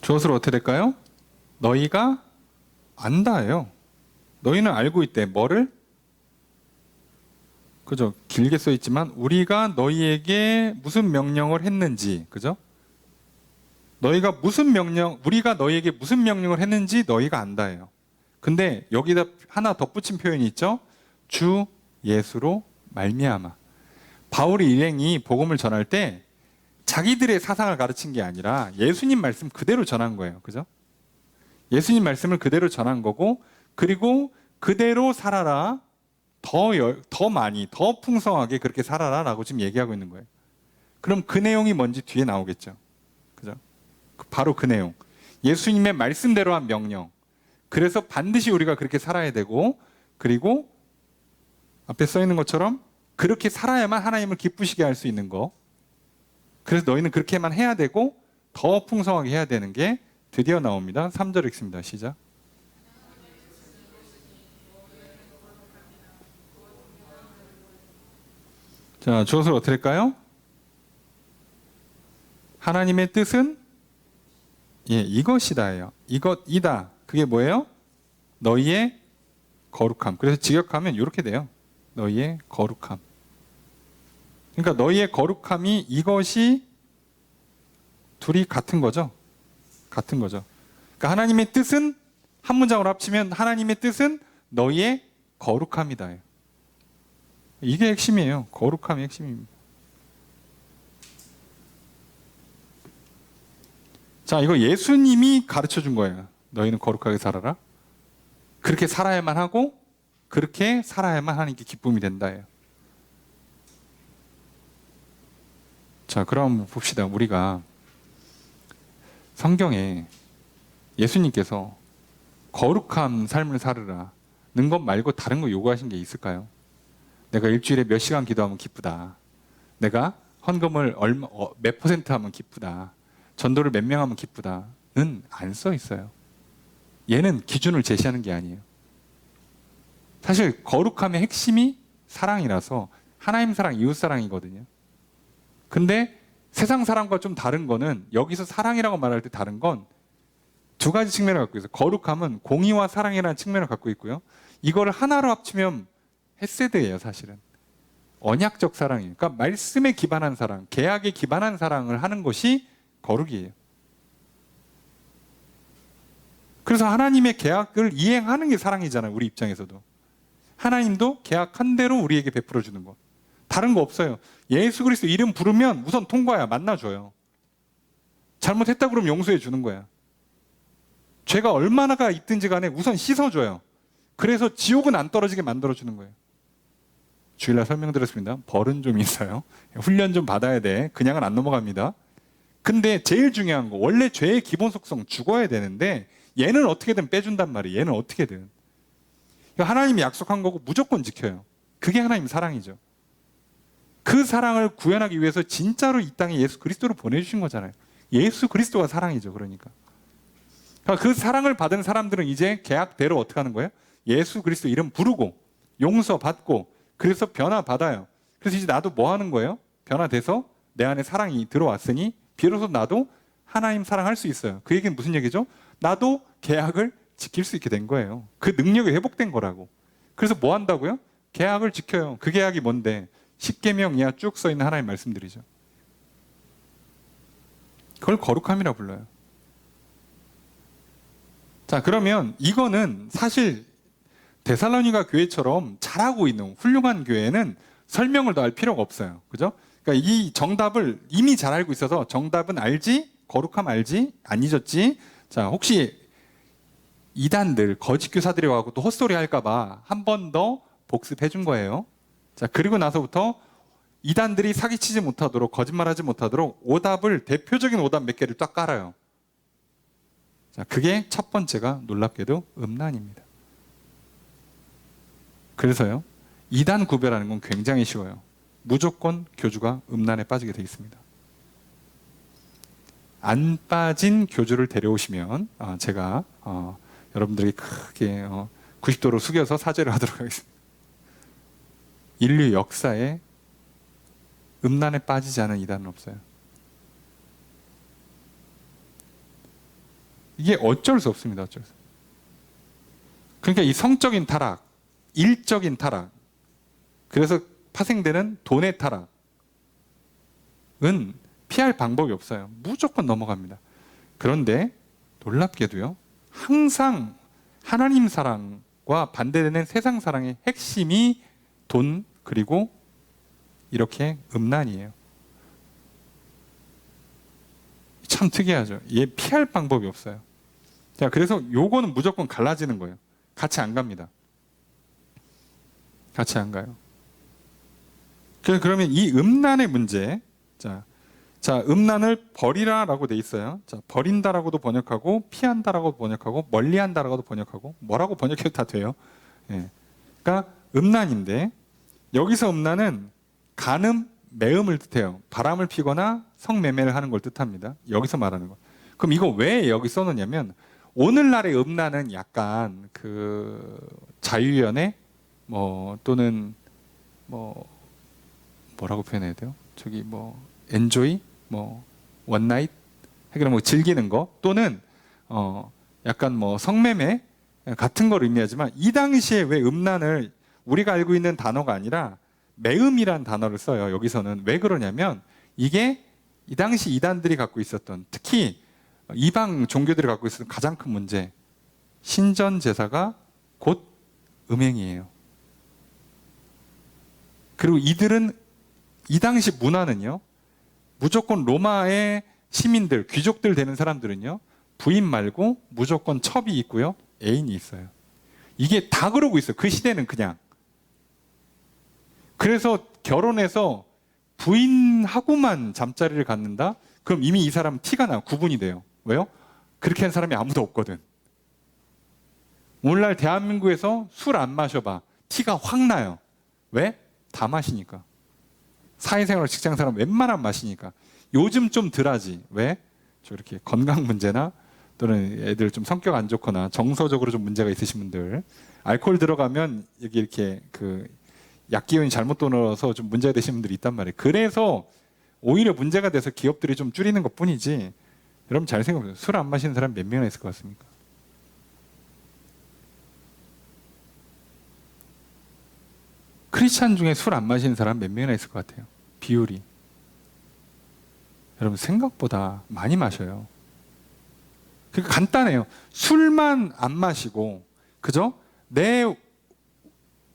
주어로 어떻게 될까요? 너희가 안다예요. 너희는 알고 있대. 뭐를? 그죠? 길게 써 있지만 우리가 너희에게 무슨 명령을 했는지, 그죠? 우리가 너희에게 무슨 명령을 했는지 너희가 안다예요. 근데 여기다 하나 덧붙인 표현이 있죠? 주 예수로 말미암아. 바울이 일행이 복음을 전할 때 자기들의 사상을 가르친 게 아니라 예수님 말씀 그대로 전한 거예요. 그죠? 예수님 말씀을 그대로 전한 거고, 그리고 그대로 살아라, 더 많이, 더 풍성하게 그렇게 살아라 라고 지금 얘기하고 있는 거예요. 그럼 그 내용이 뭔지 뒤에 나오겠죠. 그죠? 바로 그 내용. 예수님의 말씀대로 한 명령. 그래서 반드시 우리가 그렇게 살아야 되고, 그리고 앞에 써 있는 것처럼 그렇게 살아야만 하나님을 기쁘시게 할 수 있는 거. 그래서 너희는 그렇게만 해야 되고 더 풍성하게 해야 되는 게 드디어 나옵니다. 3절 읽습니다. 시작. 자, 주어서 어떻게 할까요? 하나님의 뜻은 이것이다예요. 이것이다. 그게 뭐예요? 너희의 거룩함. 그래서 직역하면 이렇게 돼요. 너희의 거룩함. 그러니까 너희의 거룩함이 이것이 둘이 같은 거죠. 같은 거죠. 그러니까 하나님의 뜻은 한 문장으로 합치면 하나님의 뜻은 너희의 거룩함이다. 이게 핵심이에요. 거룩함이 핵심입니다. 자, 이거 예수님이 가르쳐 준 거예요. 너희는 거룩하게 살아라. 그렇게 살아야만 하고 그렇게 살아야만 하나님께 기쁨이 된다예요. 자, 그럼 봅시다. 우리가 성경에 예수님께서 거룩한 삶을 살으라는 것 말고 다른 거 요구하신 게 있을까요? 내가 일주일에 몇 시간 기도하면 기쁘다. 내가 헌금을 몇 퍼센트 하면 기쁘다. 전도를 몇 명 하면 기쁘다는 안 써 있어요. 얘는 기준을 제시하는 게 아니에요. 사실 거룩함의 핵심이 사랑이라서 하나님 사랑, 이웃 사랑이거든요. 근데 세상 사랑과 좀 다른 거는 여기서 사랑이라고 말할 때 다른 건 두 가지 측면을 갖고 있어요. 거룩함은 공의와 사랑이라는 측면을 갖고 있고요. 이거를 하나로 합치면 헤세드예요, 사실은. 언약적 사랑이에요. 그러니까 말씀에 기반한 사랑, 계약에 기반한 사랑을 하는 것이 거룩이에요. 그래서 하나님의 계약을 이행하는 게 사랑이잖아요, 우리 입장에서도. 하나님도 계약한 대로 우리에게 베풀어 주는 것. 다른 거 없어요. 예수 그리스도 이름 부르면 우선 통과야, 만나줘요. 잘못했다 그러면 용서해 주는 거야. 죄가 얼마나가 있든지 간에 우선 씻어줘요. 그래서 지옥은 안 떨어지게 만들어주는 거예요. 주일날 설명드렸습니다. 벌은 좀 있어요. 훈련 좀 받아야 돼. 그냥은 안 넘어갑니다. 근데 제일 중요한 거, 원래 죄의 기본 속성 죽어야 되는데 얘는 어떻게든 빼준단 말이에요. 얘는 어떻게든. 하나님이 약속한 거고 무조건 지켜요. 그게 하나님 사랑이죠. 그 사랑을 구현하기 위해서 진짜로 이 땅에 예수 그리스도를 보내주신 거잖아요. 예수 그리스도가 사랑이죠. 그러니까 그 사랑을 받은 사람들은 이제 계약대로 어떻게 하는 거예요? 예수 그리스도 이름 부르고 용서받고 그래서 변화받아요. 그래서 이제 나도 뭐 하는 거예요? 변화돼서 내 안에 사랑이 들어왔으니 비로소 나도 하나님 사랑할 수 있어요. 그 얘기는 무슨 얘기죠? 나도 계약을 지킬 수 있게 된 거예요. 그 능력이 회복된 거라고. 그래서 뭐 한다고요? 계약을 지켜요. 그 계약이 뭔데? 십계명 이하 쭉 써있는 하나님 말씀들이죠. 그걸 거룩함이라 불러요. 자, 그러면 이거는 사실 데살로니가 교회처럼 잘하고 있는 훌륭한 교회는 설명을 더 할 필요가 없어요. 그죠? 그러니까 이 정답을 이미 잘 알고 있어서 정답은 알지? 거룩함 알지? 안 잊었지? 자, 혹시 이단들, 거짓 교사들이 와서 또 헛소리 할까봐 한 번 더 복습해 준 거예요. 자, 그리고 나서부터 이단들이 사기치지 못하도록, 거짓말하지 못하도록 오답을, 대표적인 오답 몇 개를 딱 깔아요. 자, 그게 첫 번째가 놀랍게도 음란입니다. 그래서요, 이단 구별하는 건 굉장히 쉬워요. 무조건 교주가 음란에 빠지게 되어 있습니다. 안 빠진 교주를 데려오시면 제가 여러분들이 크게 90도로 숙여서 사죄를 하도록 하겠습니다. 인류 역사에 음란에 빠지지 않은 이단은 없어요. 이게 어쩔 수 없습니다. 어쩔 수. 그러니까 이 성적인 타락, 일적인 타락, 그래서 파생되는 돈의 타락은 피할 방법이 없어요. 무조건 넘어갑니다. 그런데 놀랍게도요, 항상 하나님 사랑과 반대되는 세상 사랑의 핵심이 돈 그리고 이렇게 음란이에요. 참 특이하죠. 얘 피할 방법이 없어요. 자, 그래서 요거는 무조건 갈라지는 거예요. 같이 안 갑니다. 같이 안 가요. 그러면 이 음란의 문제, 자, 음란을 버리라라고 돼 있어요. 자, 버린다라고도 번역하고, 피한다라고 번역하고, 멀리한다라고도 번역하고, 뭐라고 번역해도 다 돼요. 예. 그러니까 음란인데, 여기서 음란은 간음, 매음을 뜻해요. 바람을 피거나 성매매를 하는 걸 뜻합니다. 여기서 말하는 거. 그럼 이거 왜 여기 써놓냐면, 오늘날의 음란은 약간 그 자유연애, 또는 뭐라고 표현해야 돼요? 저기 엔조이, 원나잇, 그럼 즐기는 거, 또는 약간 성매매 같은 걸 의미하지만, 이 당시에 왜 음란을 우리가 알고 있는 단어가 아니라 매음이란 단어를 써요. 여기서는 왜 그러냐면, 이게 이 당시 이단들이 갖고 있었던, 특히 이방 종교들이 갖고 있었던 가장 큰 문제, 신전 제사가 곧 음행이에요. 그리고 이들은 이 당시 문화는요, 무조건 로마의 시민들, 귀족들 되는 사람들은요, 부인 말고 무조건 첩이 있고요, 애인이 있어요. 이게 다 그러고 있어요. 그 시대는 그냥. 그래서 결혼해서 부인하고만 잠자리를 갖는다? 그럼 이미 이 사람은 티가 나요. 구분이 돼요. 왜요? 그렇게 한 사람이 아무도 없거든. 오늘날 대한민국에서 술 안 마셔봐. 티가 확 나요. 왜? 다 마시니까. 사회생활 직장생활 웬만하면 마시니까. 요즘 좀 덜하지. 왜? 저 이렇게 건강 문제나, 또는 애들 좀 성격 안 좋거나 정서적으로 좀 문제가 있으신 분들, 알코올 들어가면 여기 이렇게 그 약기운이 잘못 돌아서 좀 문제가 되신 분들이 있단 말이에요. 그래서 오히려 문제가 돼서 기업들이 좀 줄이는 것 뿐이지, 여러분 잘 생각해보세요. 술 안 마시는 사람 몇 명이나 있을 것 같습니까? 크리스찬 중에 술 안 마시는 사람 몇 명이나 있을 것 같아요? 비율이. 여러분 생각보다 많이 마셔요. 그러니까 간단해요. 술만 안 마시고, 그죠? 내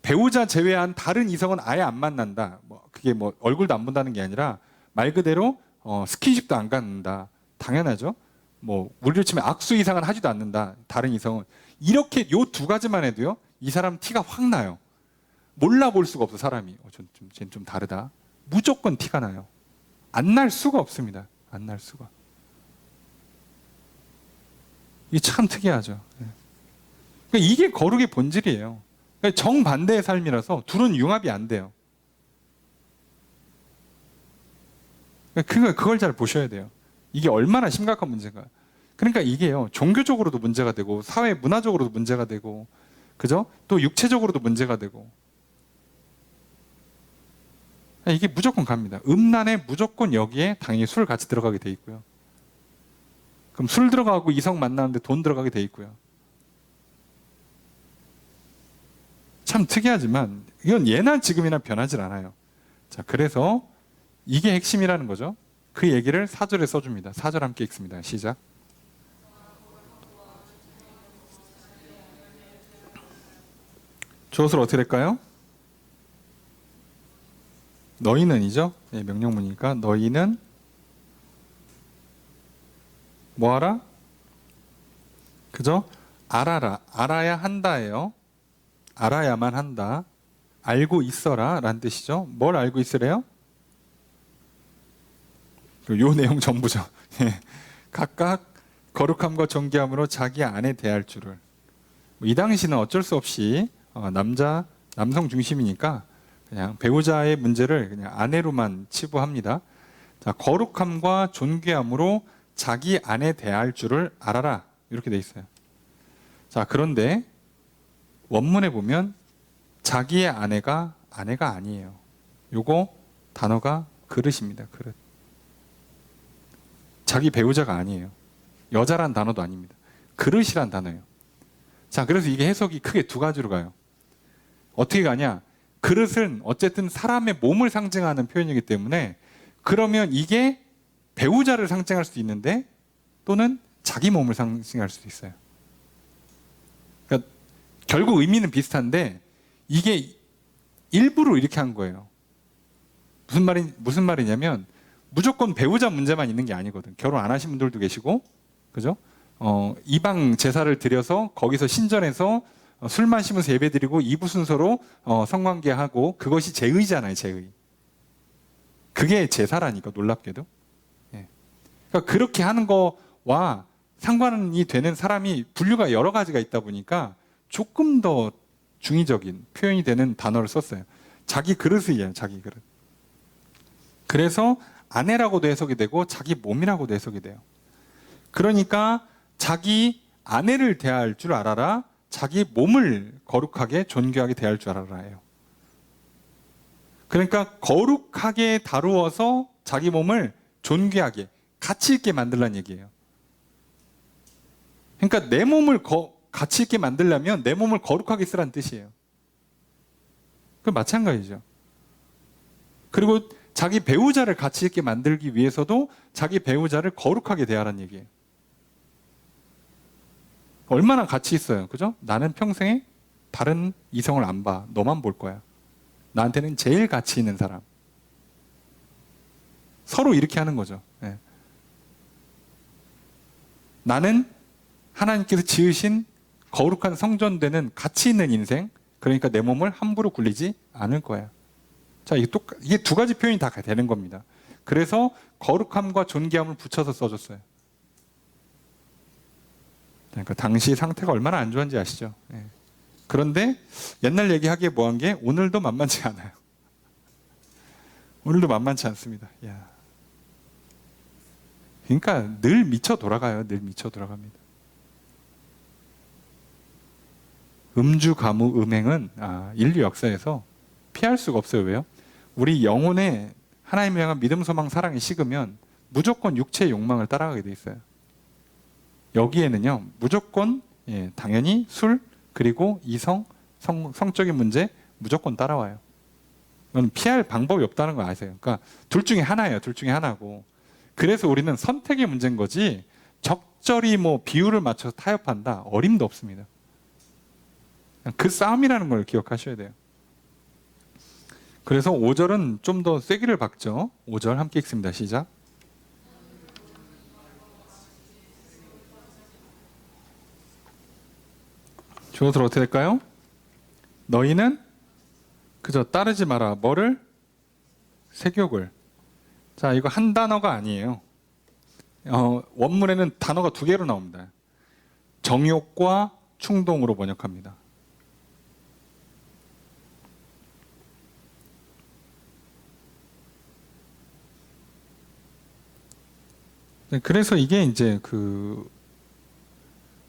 배우자 제외한 다른 이성은 아예 안 만난다. 그게 얼굴도 안 본다는 게 아니라 말 그대로 스킨십도 안 갖는다. 당연하죠. 뭐 우리로 치면 악수 이상은 하지도 않는다. 다른 이성은 이렇게 요 두 가지만 해도요. 이 사람 티가 확 나요. 몰라볼 수가 없어 사람이. 쟤는 좀 다르다. 무조건 티가 나요. 안 날 수가 없습니다. 안 날 수가. 이게 참 특이하죠. 그러니까 이게 거룩의 본질이에요. 그러니까 정반대의 삶이라서 둘은 융합이 안 돼요. 그걸 잘 보셔야 돼요. 이게 얼마나 심각한 문제인가. 그러니까 이게요, 종교적으로도 문제가 되고, 사회 문화적으로도 문제가 되고, 그죠? 또 육체적으로도 문제가 되고. 이게 무조건 갑니다. 음란에 무조건 여기에 당연히 술 같이 들어가게 돼 있고요. 그럼 술 들어가고 이성 만나는데 돈 들어가게 돼 있고요. 참 특이하지만 이건 예나 지금이나 변하질 않아요. 자, 그래서 이게 핵심이라는 거죠. 그 얘기를 4절에 써줍니다. 4절 함께 읽습니다. 시작. 주어서 어떻게 될까요? 너희는이죠. 네, 명령문이니까 너희는 뭐하라? 그죠? 알아라. 알아야 한다예요. 알아야만 한다. 알고 있어라 라는 뜻이죠. 뭘 알고 있으래요? 요 내용 전부죠. 각각 거룩함과 존귀함으로 자기 아내 대할 줄을. 이 당시는 어쩔 수 없이 남성 중심이니까 그냥 배우자의 문제를 그냥 아내로만 치부합니다. 자, 거룩함과 존귀함으로 자기 아내 대할 줄을 알아라 이렇게 돼 있어요. 자, 그런데 원문에 보면 자기의 아내가 아니에요. 요거 단어가 그릇입니다. 그릇. 자기 배우자가 아니에요. 여자란 단어도 아닙니다. 그릇이란 단어예요. 자, 그래서 이게 해석이 크게 두 가지로 가요. 어떻게 가냐? 그릇은 어쨌든 사람의 몸을 상징하는 표현이기 때문에 그러면 이게 배우자를 상징할 수도 있는데 또는 자기 몸을 상징할 수도 있어요. 그러니까 결국 의미는 비슷한데 이게 일부러 이렇게 한 거예요. 무슨 말이냐면 무조건 배우자 문제만 있는 게 아니거든. 결혼 안 하신 분들도 계시고, 그죠? 이방 제사를 드려서 거기서 신전에서 술 마시면서 예배 드리고 이부 순서로 성관계하고 그것이 제의잖아요, 제의. 그게 제사라니까 놀랍게도. 예. 그러니까 그렇게 하는 거와 상관이 되는 사람이 분류가 여러 가지가 있다 보니까 조금 더 중의적인 표현이 되는 단어를 썼어요. 자기 그릇이에요, 자기 그릇. 그래서 아내라고도 해석이 되고 자기 몸이라고도 해석이 돼요. 그러니까 자기 아내를 대할 줄 알아라. 자기 몸을 거룩하게 존귀하게 대할 줄 알아라예요. 그러니까 거룩하게 다루어서 자기 몸을 존귀하게 가치 있게 만들라는 얘기예요. 그러니까 내 몸을 가치 있게 만들려면 내 몸을 거룩하게 쓰라는 뜻이에요. 그 마찬가지죠. 그리고 자기 배우자를 가치 있게 만들기 위해서도 자기 배우자를 거룩하게 대하라는 얘기예요. 얼마나 가치 있어요. 그죠? 나는 평생에 다른 이성을 안 봐. 너만 볼 거야. 나한테는 제일 가치 있는 사람. 서로 이렇게 하는 거죠. 네. 나는 하나님께서 지으신 거룩한 성전되는 가치 있는 인생, 그러니까 내 몸을 함부로 굴리지 않을 거야. 자, 이게 두 가지 표현이 다 되는 겁니다. 그래서 거룩함과 존귀함을 붙여서 써줬어요. 그러니까 당시 상태가 얼마나 안 좋은지 아시죠? 예. 그런데 옛날 얘기하기에 뭐한 게 오늘도 만만치 않아요. 오늘도 만만치 않습니다. 야. 그러니까 늘 미쳐 돌아가요. 늘 미쳐 돌아갑니다. 음주, 가무, 음행은 인류 역사에서 피할 수가 없어요. 왜요? 우리 영혼에 하나님을 향한 믿음, 소망, 사랑이 식으면 무조건 육체의 욕망을 따라가게 돼 있어요. 여기에는요, 무조건 당연히 술 그리고 이성, 성적인 문제 무조건 따라와요. 이건 피할 방법이 없다는 거 아세요? 그러니까 둘 중에 하나예요. 둘 중에 하나고. 그래서 우리는 선택의 문제인 거지 적절히 비율을 맞춰서 타협한다. 어림도 없습니다. 그 싸움이라는 걸 기억하셔야 돼요. 그래서 5절은 좀 더 세기를 박죠. 5절 함께 읽습니다. 시작. 주어서 어떻게 될까요? 너희는 그저 따르지 마라. 뭐를? 색욕을. 자, 이거 한 단어가 아니에요. 원문에는 단어가 두 개로 나옵니다. 정욕과 충동으로 번역합니다. 그래서 이게 이제 그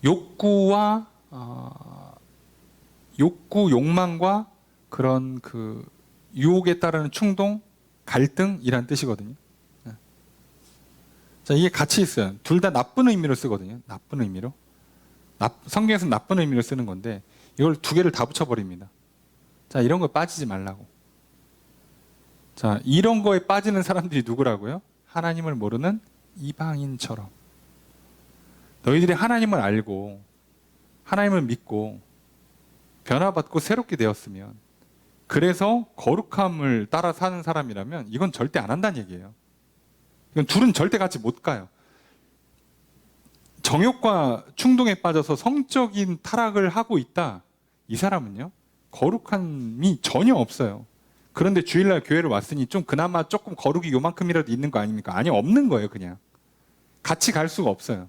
욕구와 욕망과 그런 그 유혹에 따르는 충동, 갈등이란 뜻이거든요. 자, 이게 같이 있어요. 둘 다 나쁜 의미로 쓰거든요. 나쁜 의미로. 성경에서는 나쁜 의미로 쓰는 건데 이걸 두 개를 다 붙여버립니다. 자, 이런 거 빠지지 말라고. 자, 이런 거에 빠지는 사람들이 누구라고요? 하나님을 모르는 이방인처럼. 너희들이 하나님을 알고 하나님을 믿고 변화받고 새롭게 되었으면, 그래서 거룩함을 따라 사는 사람이라면 이건 절대 안 한다는 얘기예요. 이건 둘은 절대 같이 못 가요. 정욕과 충동에 빠져서 성적인 타락을 하고 있다. 이 사람은요, 거룩함이 전혀 없어요. 그런데 주일날 교회를 왔으니 좀 그나마 조금 거룩이 요만큼이라도 있는 거 아닙니까? 아니, 없는 거예요. 그냥 같이 갈 수가 없어요.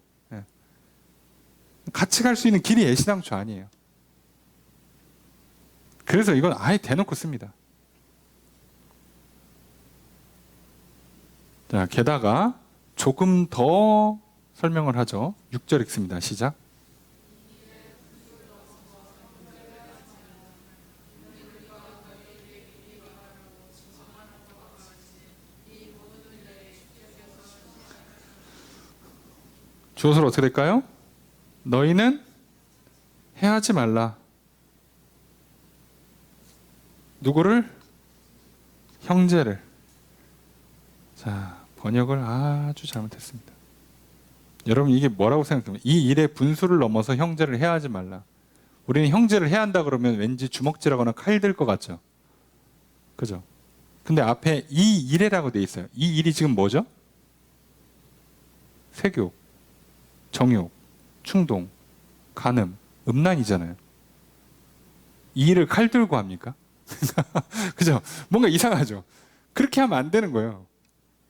같이 갈 수 있는 길이 애신앙초 아니에요. 그래서 이건 아예 대놓고 씁니다. 자, 게다가 조금 더 설명을 하죠. 6절 읽습니다. 시작. 주어서로 어떻게 될까요? 너희는 해하지 말라. 누구를? 형제를. 자, 번역을 아주 잘못했습니다. 여러분, 이게 뭐라고 생각합니까? 이 일의 분수를 넘어서 형제를 해하지 말라. 우리는 형제를 해한다 그러면 왠지 주먹질하거나 칼 들 것 같죠? 그죠? 근데 앞에 이 일에라고 돼 있어요. 이 일이 지금 뭐죠? 색욕, 정욕, 충동, 간음, 음란이잖아요. 이 일을 칼 들고 합니까? 그죠? 뭔가 이상하죠? 그렇게 하면 안 되는 거예요.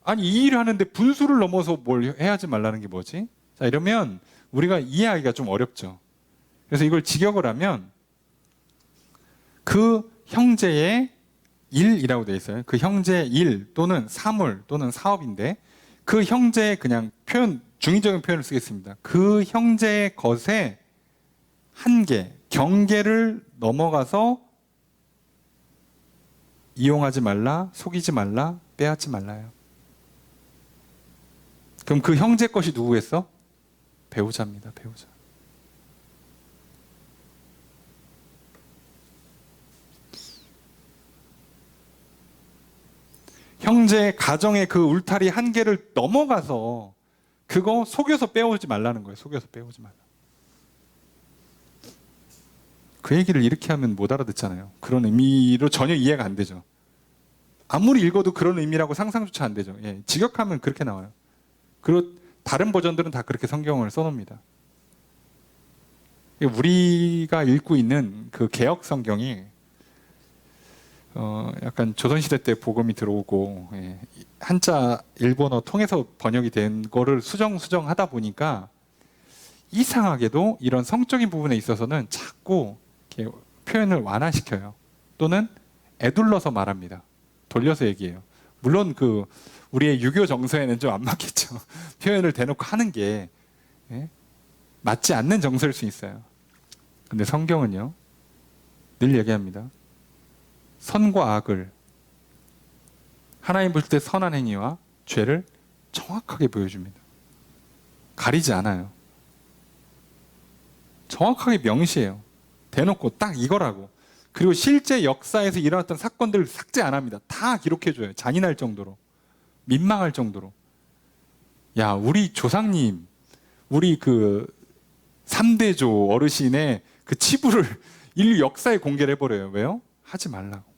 아니, 이 일을 하는데 분수를 넘어서 뭘 해야지 말라는 게 뭐지? 자, 이러면 우리가 이해하기가 좀 어렵죠. 그래서 이걸 직역을 하면 그 형제의 일이라고 되어 있어요. 그 형제의 일 또는 사물 또는 사업인데, 그 형제의 그냥 표현, 중의적인 표현을 쓰겠습니다. 그 형제의 것의 한계, 경계를 넘어가서 이용하지 말라, 속이지 말라, 빼앗지 말라요. 그럼 그 형제 것이 누구겠어? 배우자입니다. 배우자. 형제 가정의 그 울타리 한계를 넘어가서 그거 속여서 빼오지 말라는 거예요. 속여서 빼오지 말라. 그 얘기를 이렇게 하면 못 알아듣잖아요. 그런 의미로 전혀 이해가 안 되죠. 아무리 읽어도 그런 의미라고 상상조차 안 되죠. 예, 직역하면 그렇게 나와요. 그리고 다른 버전들은 다 그렇게 성경을 써놓습니다. 우리가 읽고 있는 그 개역 성경이 약간 조선시대 때 복음이 들어오고, 예, 한자 일본어 통해서 번역이 된 거를 수정하다 보니까 이상하게도 이런 성적인 부분에 있어서는 자꾸 이렇게 표현을 완화시켜요. 또는 애둘러서 말합니다. 돌려서 얘기해요. 물론 그 우리의 유교 정서에는 좀 안 맞겠죠. 표현을 대놓고 하는 게, 예? 맞지 않는 정서일 수 있어요. 근데 성경은요, 늘 얘기합니다. 선과 악을, 하나님 볼 때 선한 행위와 죄를 정확하게 보여줍니다. 가리지 않아요. 정확하게 명시해요. 대놓고 딱 이거라고. 그리고 실제 역사에서 일어났던 사건들을 삭제 안 합니다. 다 기록해줘요. 잔인할 정도로, 민망할 정도로. 야, 우리 조상님, 우리 그 3대조 어르신의 그 치부를 인류 역사에 공개를 해버려요. 왜요? 하지 말라고.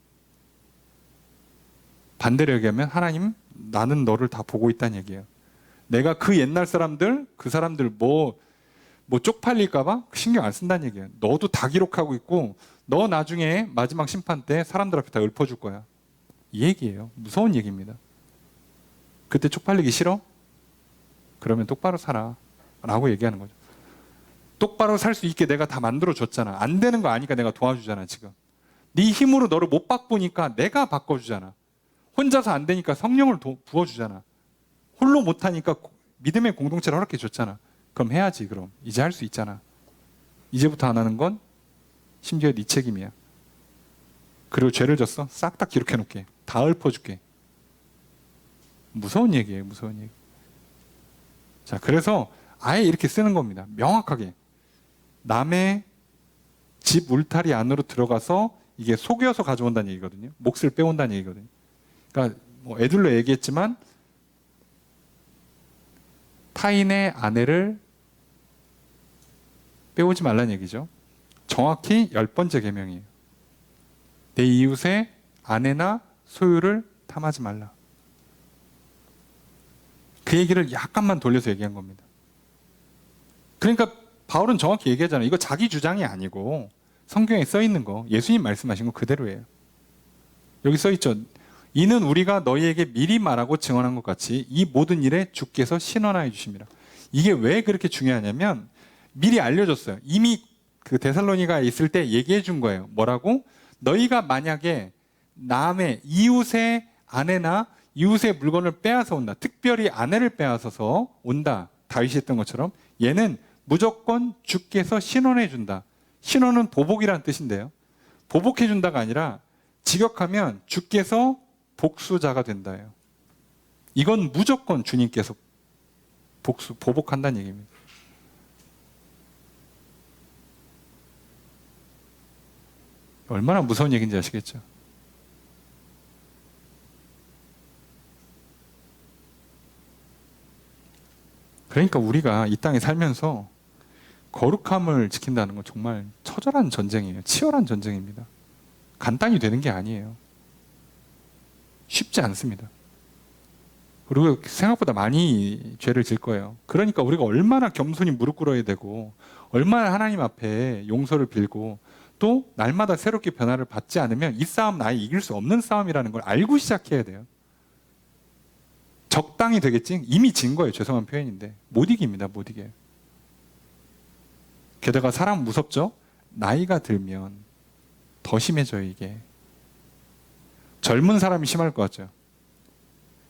반대로 얘기하면 하나님, 나는 너를 다 보고 있다는 얘기예요. 내가 그 옛날 사람들, 그 사람들 뭐 뭐 쪽팔릴까봐 신경 안 쓴다는 얘기예요. 너도 다 기록하고 있고 너 나중에 마지막 심판 때 사람들 앞에 다 읊어줄 거야. 이 얘기예요. 무서운 얘기입니다. 그때 쪽팔리기 싫어? 그러면 똑바로 살아 라고 얘기하는 거죠. 똑바로 살 수 있게 내가 다 만들어줬잖아. 안 되는 거 아니까 내가 도와주잖아. 지금 네 힘으로 너를 못 바꾸니까 내가 바꿔주잖아. 혼자서 안 되니까 성령을 부어주잖아. 홀로 못하니까 믿음의 공동체를 허락해 줬잖아. 그럼 해야지. 그럼 이제 할 수 있잖아. 이제부터 안 하는 건 심지어 네 책임이야. 그리고 죄를 졌어? 싹 다 기록해 놓게. 다 읊어줄게. 무서운 얘기예요. 무서운 얘기. 자, 그래서 아예 이렇게 쓰는 겁니다. 명확하게. 남의 집 울타리 안으로 들어가서 이게 속여서 가져온다는 얘기거든요. 몫을 빼온다는 얘기거든요. 그러니까 뭐 에둘러 얘기했지만 타인의 아내를 빼오지 말라는 얘기죠. 정확히 10번째 계명이에요. 내 이웃의 아내나 소유를 탐하지 말라. 그 얘기를 약간만 돌려서 얘기한 겁니다. 그러니까 바울은 정확히 얘기하잖아요. 이거 자기 주장이 아니고 성경에 써 있는 거, 예수님 말씀하신 거 그대로예요. 여기 써 있죠. 이는 우리가 너희에게 미리 말하고 증언한 것 같이 이 모든 일에 주께서 신원하여 주심이라. 이게 왜 그렇게 중요하냐면 미리 알려줬어요. 이미 그 데살로니가에 있을 때 얘기해 준 거예요. 뭐라고? 너희가 만약에 남의 이웃의 아내나 이웃의 물건을 빼앗아 온다. 특별히 아내를 빼앗아서 온다. 다윗이 했던 것처럼 얘는 무조건 주께서 신원해 준다. 신원은 보복이라는 뜻인데요. 보복해 준다가 아니라 직역하면 주께서 복수자가 된다예요. 이건 무조건 주님께서 보복한다는 얘기입니다. 얼마나 무서운 얘기인지 아시겠죠? 그러니까 우리가 이 땅에 살면서 거룩함을 지킨다는 건 정말 처절한 전쟁이에요. 치열한 전쟁입니다. 간단히 되는 게 아니에요. 쉽지 않습니다. 그리고 생각보다 많이 죄를 질 거예요. 그러니까 우리가 얼마나 겸손히 무릎 꿇어야 되고 얼마나 하나님 앞에 용서를 빌고 또 날마다 새롭게 변화를 받지 않으면 이 싸움은 아예 이길 수 없는 싸움이라는 걸 알고 시작해야 돼요. 적당히 되겠지? 이미 진 거예요. 죄송한 표현인데 못 이깁니다. 못 이겨요. 게다가 사람 무섭죠? 나이가 들면 더 심해져요. 이게 젊은 사람이 심할 것 같죠?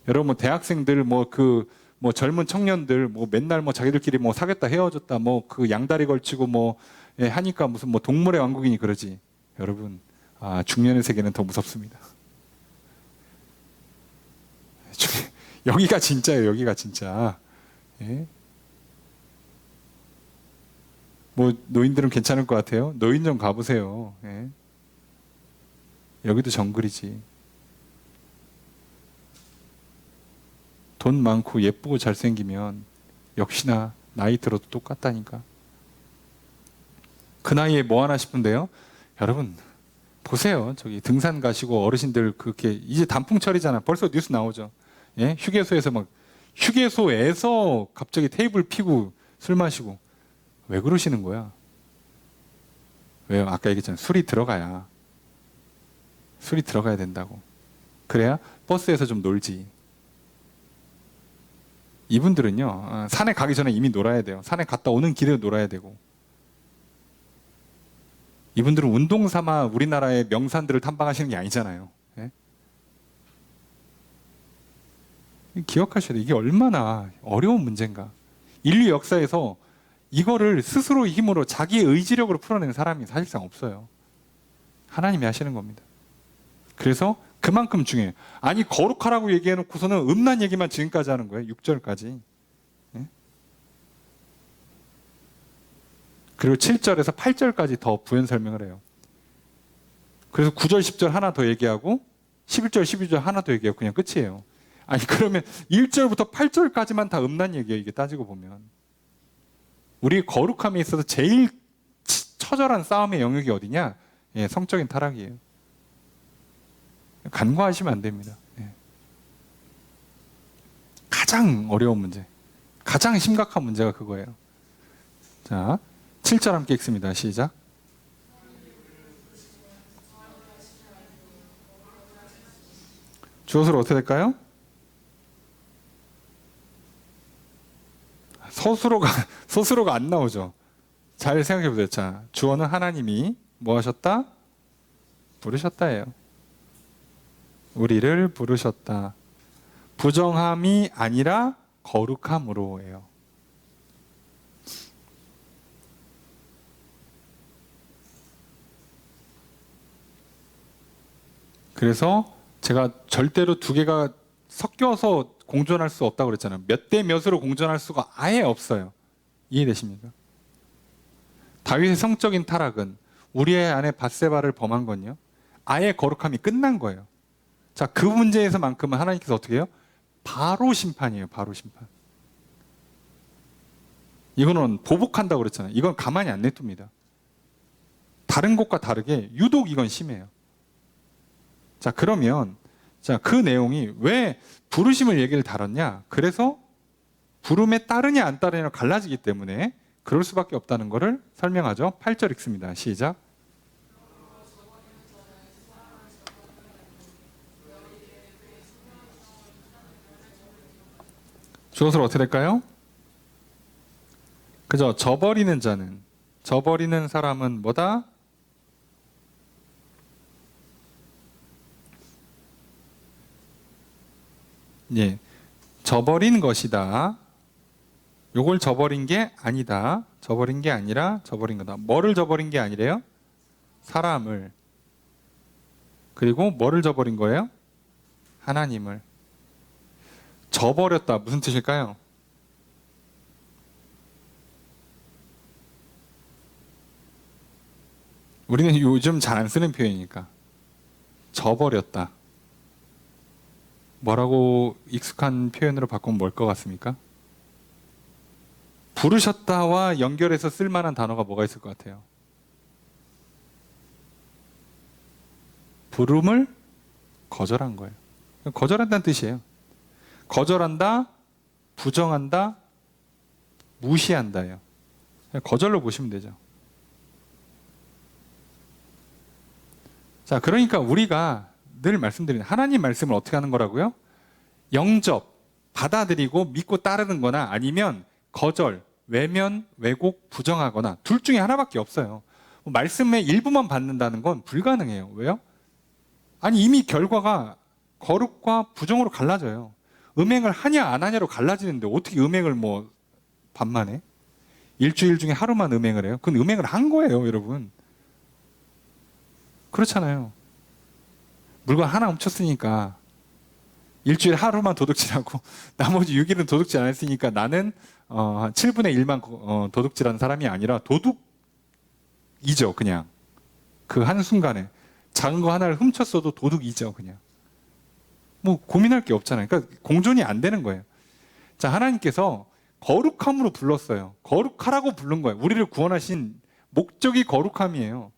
여러분 뭐 대학생들 뭐 젊은 청년들 뭐 맨날 뭐 자기들끼리 뭐 사귀었다 헤어졌다 뭐 그 양다리 걸치고 뭐 하니까 무슨 뭐 동물의 왕국이니 그러지. 여러분 중년의 세계는 더 무섭습니다. 여기가 진짜예요. 여기가 진짜. 예? 뭐 노인들은 괜찮을 것 같아요. 노인 좀 가보세요. 예? 여기도 정글이지. 돈 많고 예쁘고 잘생기면 역시나 나이 들어도 똑같다니까. 그 나이에 뭐 하나 싶은데요. 여러분 보세요. 저기 등산 가시고 어르신들 그렇게 이제 단풍철이잖아. 벌써 뉴스 나오죠. 예? 휴게소에서 갑자기 테이블 피고 술 마시고 왜 그러시는 거야? 왜요? 아까 얘기했잖아요. 술이 들어가야 된다고. 그래야 버스에서 좀 놀지. 이분들은요, 산에 가기 전에 이미 놀아야 돼요. 산에 갔다 오는 길에 놀아야 되고. 이분들은 운동 삼아 우리나라의 명산들을 탐방하시는 게 아니잖아요. 예? 기억하셔야 돼요. 이게 얼마나 어려운 문제인가. 인류 역사에서 이거를 스스로의 힘으로 자기의 의지력으로 풀어낸 사람이 사실상 없어요. 하나님이 하시는 겁니다. 그래서 그만큼 중요해요. 아니 거룩하라고 얘기해놓고서는 음란 얘기만 지금까지 하는 거예요. 6절까지. 예? 그리고 7절에서 8절까지 더 부연 설명을 해요. 그래서 9절, 10절 하나 더 얘기하고 11절, 12절 하나 더 얘기하고 그냥 끝이에요. 아니 그러면 1절부터 8절까지만 다 음란 얘기예요. 이게 따지고 보면. 우리 거룩함에 있어서 제일 처절한 싸움의 영역이 어디냐? 예, 성적인 타락이에요. 간과하시면 안 됩니다. 예. 가장 어려운 문제, 가장 심각한 문제가 그거예요. 자, 7절 함께 읽습니다. 시작. 주어서로 어떻게 될까요? 서술어가 안 나오죠. 잘 생각해 보세요. 자, 주어는 하나님이 뭐 하셨다? 부르셨다예요. 우리를 부르셨다. 부정함이 아니라 거룩함으로예요. 그래서 제가 절대로 두 개가 섞여서 공존할 수 없다고 그랬잖아요. 몇 대 몇으로 공존할 수가 아예 없어요. 이해되십니까? 다윗의 성적인 타락은 우리의 아내 밧세바를 범한 건요, 아예 거룩함이 끝난 거예요. 자, 그 문제에서만큼은 하나님께서 어떻게 해요? 바로 심판이에요. 바로 심판. 이거는 보복한다고 그랬잖아요. 이건 가만히 안 냅둡니다. 다른 곳과 다르게 유독 이건 심해요. 자, 그러면 자, 그 내용이 왜 부르심을 얘기를 다뤘냐? 그래서 부름에 따르냐 안 따르냐 갈라지기 때문에 그럴 수밖에 없다는 것을 설명하죠. 8절 읽습니다. 시작. 주어서로 어떻게 될까요? 그죠? 저버리는 자는, 저버리는 사람은 뭐다? 예, 저버린 것이다. 요걸 저버린 게 아니다. 저버린 게 아니라 저버린 거다. 뭐를 저버린 게 아니래요? 사람을. 그리고 뭐를 저버린 거예요? 하나님을. 저버렸다. 무슨 뜻일까요? 우리는 요즘 잘 안 쓰는 표현이니까. 저버렸다. 뭐라고 익숙한 표현으로 바꾸면 뭘 것 같습니까? 부르셨다와 연결해서 쓸만한 단어가 뭐가 있을 것 같아요? 부름을 거절한 거예요. 거절한다는 뜻이에요. 거절한다, 부정한다, 무시한다예요. 거절로 보시면 되죠. 자, 그러니까 우리가 늘 말씀드리는 하나님 말씀을 어떻게 하는 거라고요? 영접, 받아들이고 믿고 따르는 거나 아니면 거절, 외면, 왜곡, 부정하거나 둘 중에 하나밖에 없어요. 말씀의 일부만 받는다는 건 불가능해요. 왜요? 아니 이미 결과가 거룩과 부정으로 갈라져요. 음행을 하냐 안 하냐로 갈라지는데 어떻게 음행을 뭐 반만 해? 일주일 중에 하루만 음행을 해요? 그건 음행을 한 거예요, 여러분. 그렇잖아요. 물건 하나 훔쳤으니까 일주일 하루만 도둑질하고 나머지 6일은 도둑질 안 했으니까 나는 7분의 1만 도둑질하는 사람이 아니라 도둑이죠. 그냥 그 한순간에 작은 거 하나를 훔쳤어도 도둑이죠. 그냥 뭐 고민할 게 없잖아요. 그러니까 공존이 안 되는 거예요. 자, 하나님께서 거룩함으로 불렀어요. 거룩하라고 부른 거예요. 우리를 구원하신 목적이 거룩함이에요.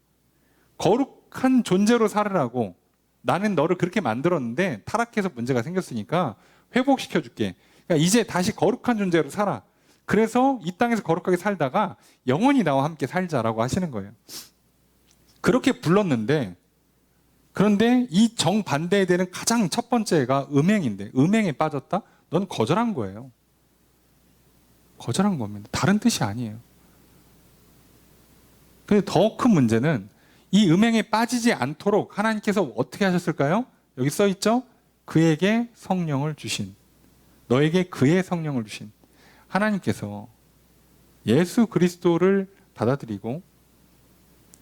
거룩한 존재로 살으라고. 나는 너를 그렇게 만들었는데 타락해서 문제가 생겼으니까 회복시켜 줄게. 그러니까 이제 다시 거룩한 존재로 살아. 그래서 이 땅에서 거룩하게 살다가 영원히 나와 함께 살자라고 하시는 거예요. 그렇게 불렀는데, 그런데 이 정반대에 되는 가장 첫 번째가 음행인데, 음행에 빠졌다? 넌 거절한 거예요. 거절한 겁니다. 다른 뜻이 아니에요. 근데 더 큰 문제는 이 음행에 빠지지 않도록 하나님께서 어떻게 하셨을까요? 여기 써 있죠? 그에게 성령을 주신, 너에게 그의 성령을 주신 하나님께서 예수 그리스도를 받아들이고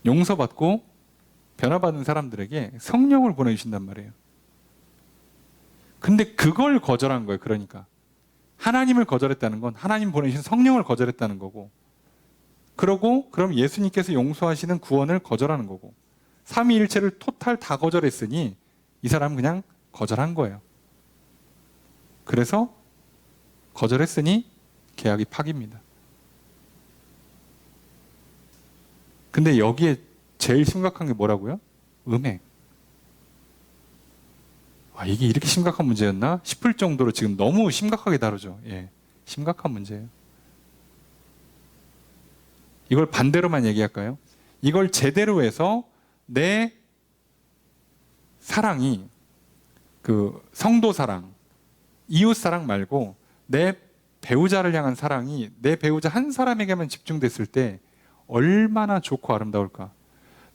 용서받고 변화받은 사람들에게 성령을 보내주신단 말이에요. 근데 그걸 거절한 거예요. 그러니까 하나님을 거절했다는 건 하나님 보내주신 성령을 거절했다는 거고, 그러고 그럼 예수님께서 용서하시는 구원을 거절하는 거고, 삼위일체를 토탈 다 거절했으니 이 사람은 그냥 거절한 거예요. 그래서 거절했으니 계약이 파기입니다. 근데 여기에 제일 심각한 게 뭐라고요? 음행. 이게 이렇게 심각한 문제였나 싶을 정도로 지금 너무 심각하게 다루죠. 예, 심각한 문제예요. 이걸 반대로만 얘기할까요? 이걸 제대로 해서 내 사랑이 그 성도 사랑, 이웃 사랑 말고 내 배우자를 향한 사랑이 내 배우자 한 사람에게만 집중됐을 때 얼마나 좋고 아름다울까?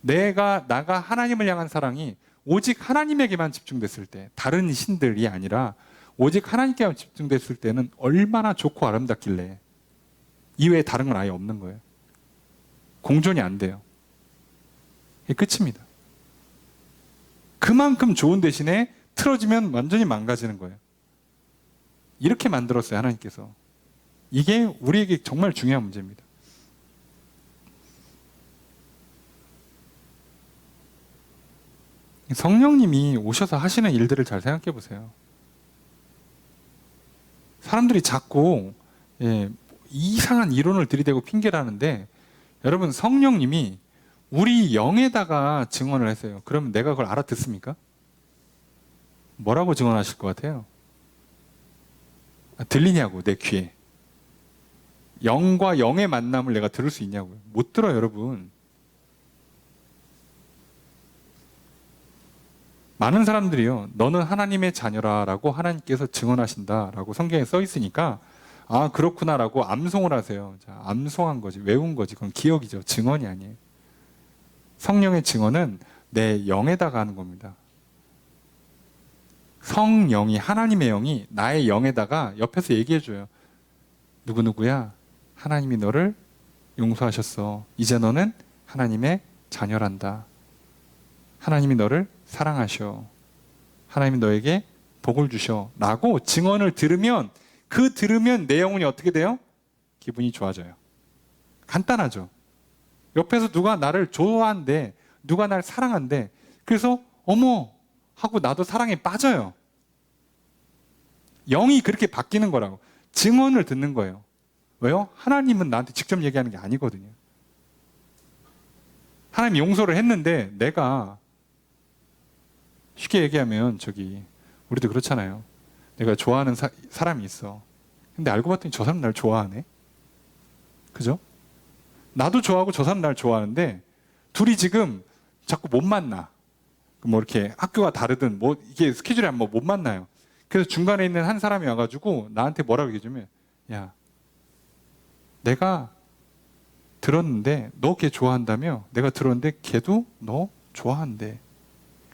나가 하나님을 향한 사랑이 오직 하나님에게만 집중됐을 때, 다른 신들이 아니라 오직 하나님께만 집중됐을 때는 얼마나 좋고 아름답길래 이외에 다른 건 아예 없는 거예요. 공존이 안 돼요. 이게 끝입니다. 그만큼 좋은 대신에 틀어지면 완전히 망가지는 거예요. 이렇게 만들었어요, 하나님께서. 이게 우리에게 정말 중요한 문제입니다. 성령님이 오셔서 하시는 일들을 잘 생각해 보세요. 사람들이 자꾸 이상한 이론을 들이대고 핑계를 하는데, 여러분, 성령님이 우리 영에다가 증언을 했어요. 그러면 내가 그걸 알아듣습니까? 뭐라고 증언하실 것 같아요? 들리냐고, 내 귀에. 영과 영의 만남을 내가 들을 수 있냐고요. 못 들어요, 여러분. 많은 사람들이요, 너는 하나님의 자녀라라고 하나님께서 증언하신다라고 성경에 써 있으니까 아, 그렇구나라고 암송을 하세요. 자, 암송한 거지, 외운 거지. 그건 기억이죠. 증언이 아니에요. 성령의 증언은 내 영에다가 하는 겁니다. 성령이, 하나님의 영이 나의 영에다가 옆에서 얘기해줘요. 누구누구야, 하나님이 너를 용서하셨어. 이제 너는 하나님의 자녀란다. 하나님이 너를 사랑하셔. 하나님이 너에게 복을 주셔. 라고 증언을 들으면, 들으면 내 영혼이 어떻게 돼요? 기분이 좋아져요. 간단하죠. 옆에서 누가 나를 좋아한대, 누가 날 사랑한대. 그래서 어머 하고 나도 사랑에 빠져요. 영이 그렇게 바뀌는 거라고. 증언을 듣는 거예요. 왜요? 하나님은 나한테 직접 얘기하는 게 아니거든요. 하나님 용서를 했는데 내가, 쉽게 얘기하면 우리도 그렇잖아요. 내가 좋아하는 사람이 있어. 근데 알고 봤더니 저 사람 날 좋아하네. 그죠? 나도 좋아하고 저 사람 날 좋아하는데 둘이 지금 자꾸 못 만나. 뭐 이렇게 학교가 다르든 뭐 이게 스케줄이 안 못 만나요. 그래서 중간에 있는 한 사람이 와가지고 나한테 뭐라고 얘기해주면, 야, 내가 들었는데 너 걔 좋아한다며? 내가 들었는데 걔도 너 좋아한대.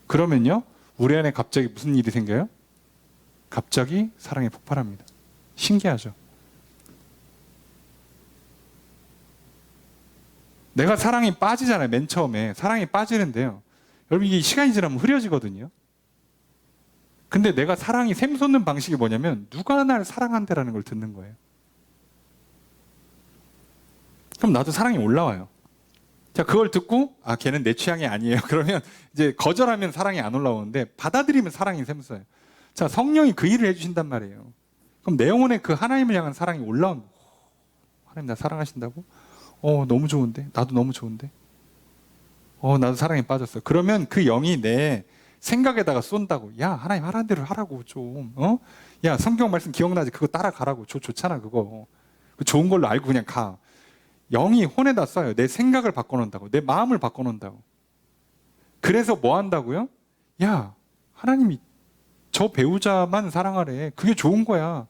그러면요, 우리 안에 갑자기 무슨 일이 생겨요? 갑자기 사랑이 폭발합니다. 신기하죠? 내가 사랑이 빠지잖아요. 맨 처음에 사랑이 빠지는데요, 여러분, 이게 시간이 지나면 흐려지거든요. 근데 내가 사랑이 샘솟는 방식이 뭐냐면 누가 날 사랑한다라는 걸 듣는 거예요. 그럼 나도 사랑이 올라와요. 자, 그걸 듣고 아, 걔는 내 취향이 아니에요. 그러면 이제 거절하면 사랑이 안 올라오는데 받아들이면 사랑이 샘솟아요. 자, 성령이 그 일을 해주신단 말이에요. 그럼 내 영혼에 그 하나님을 향한 사랑이 올라오는 거예요. 하나님 나 사랑하신다고? 너무 좋은데? 나도 너무 좋은데? 나도 사랑에 빠졌어. 그러면 그 영이 내 생각에다가 쏜다고. 야, 하나님 하라는 대로 하라고 좀. 야, 성경 말씀 기억나지? 그거 따라가라고. 좋잖아 그거. 좋은 걸로 알고 그냥 가. 영이 혼에다 써요. 내 생각을 바꿔놓는다고. 내 마음을 바꿔놓는다고. 그래서 뭐 한다고요? 야, 하나님이 저 배우자만 사랑하래. 그게 좋은 거야.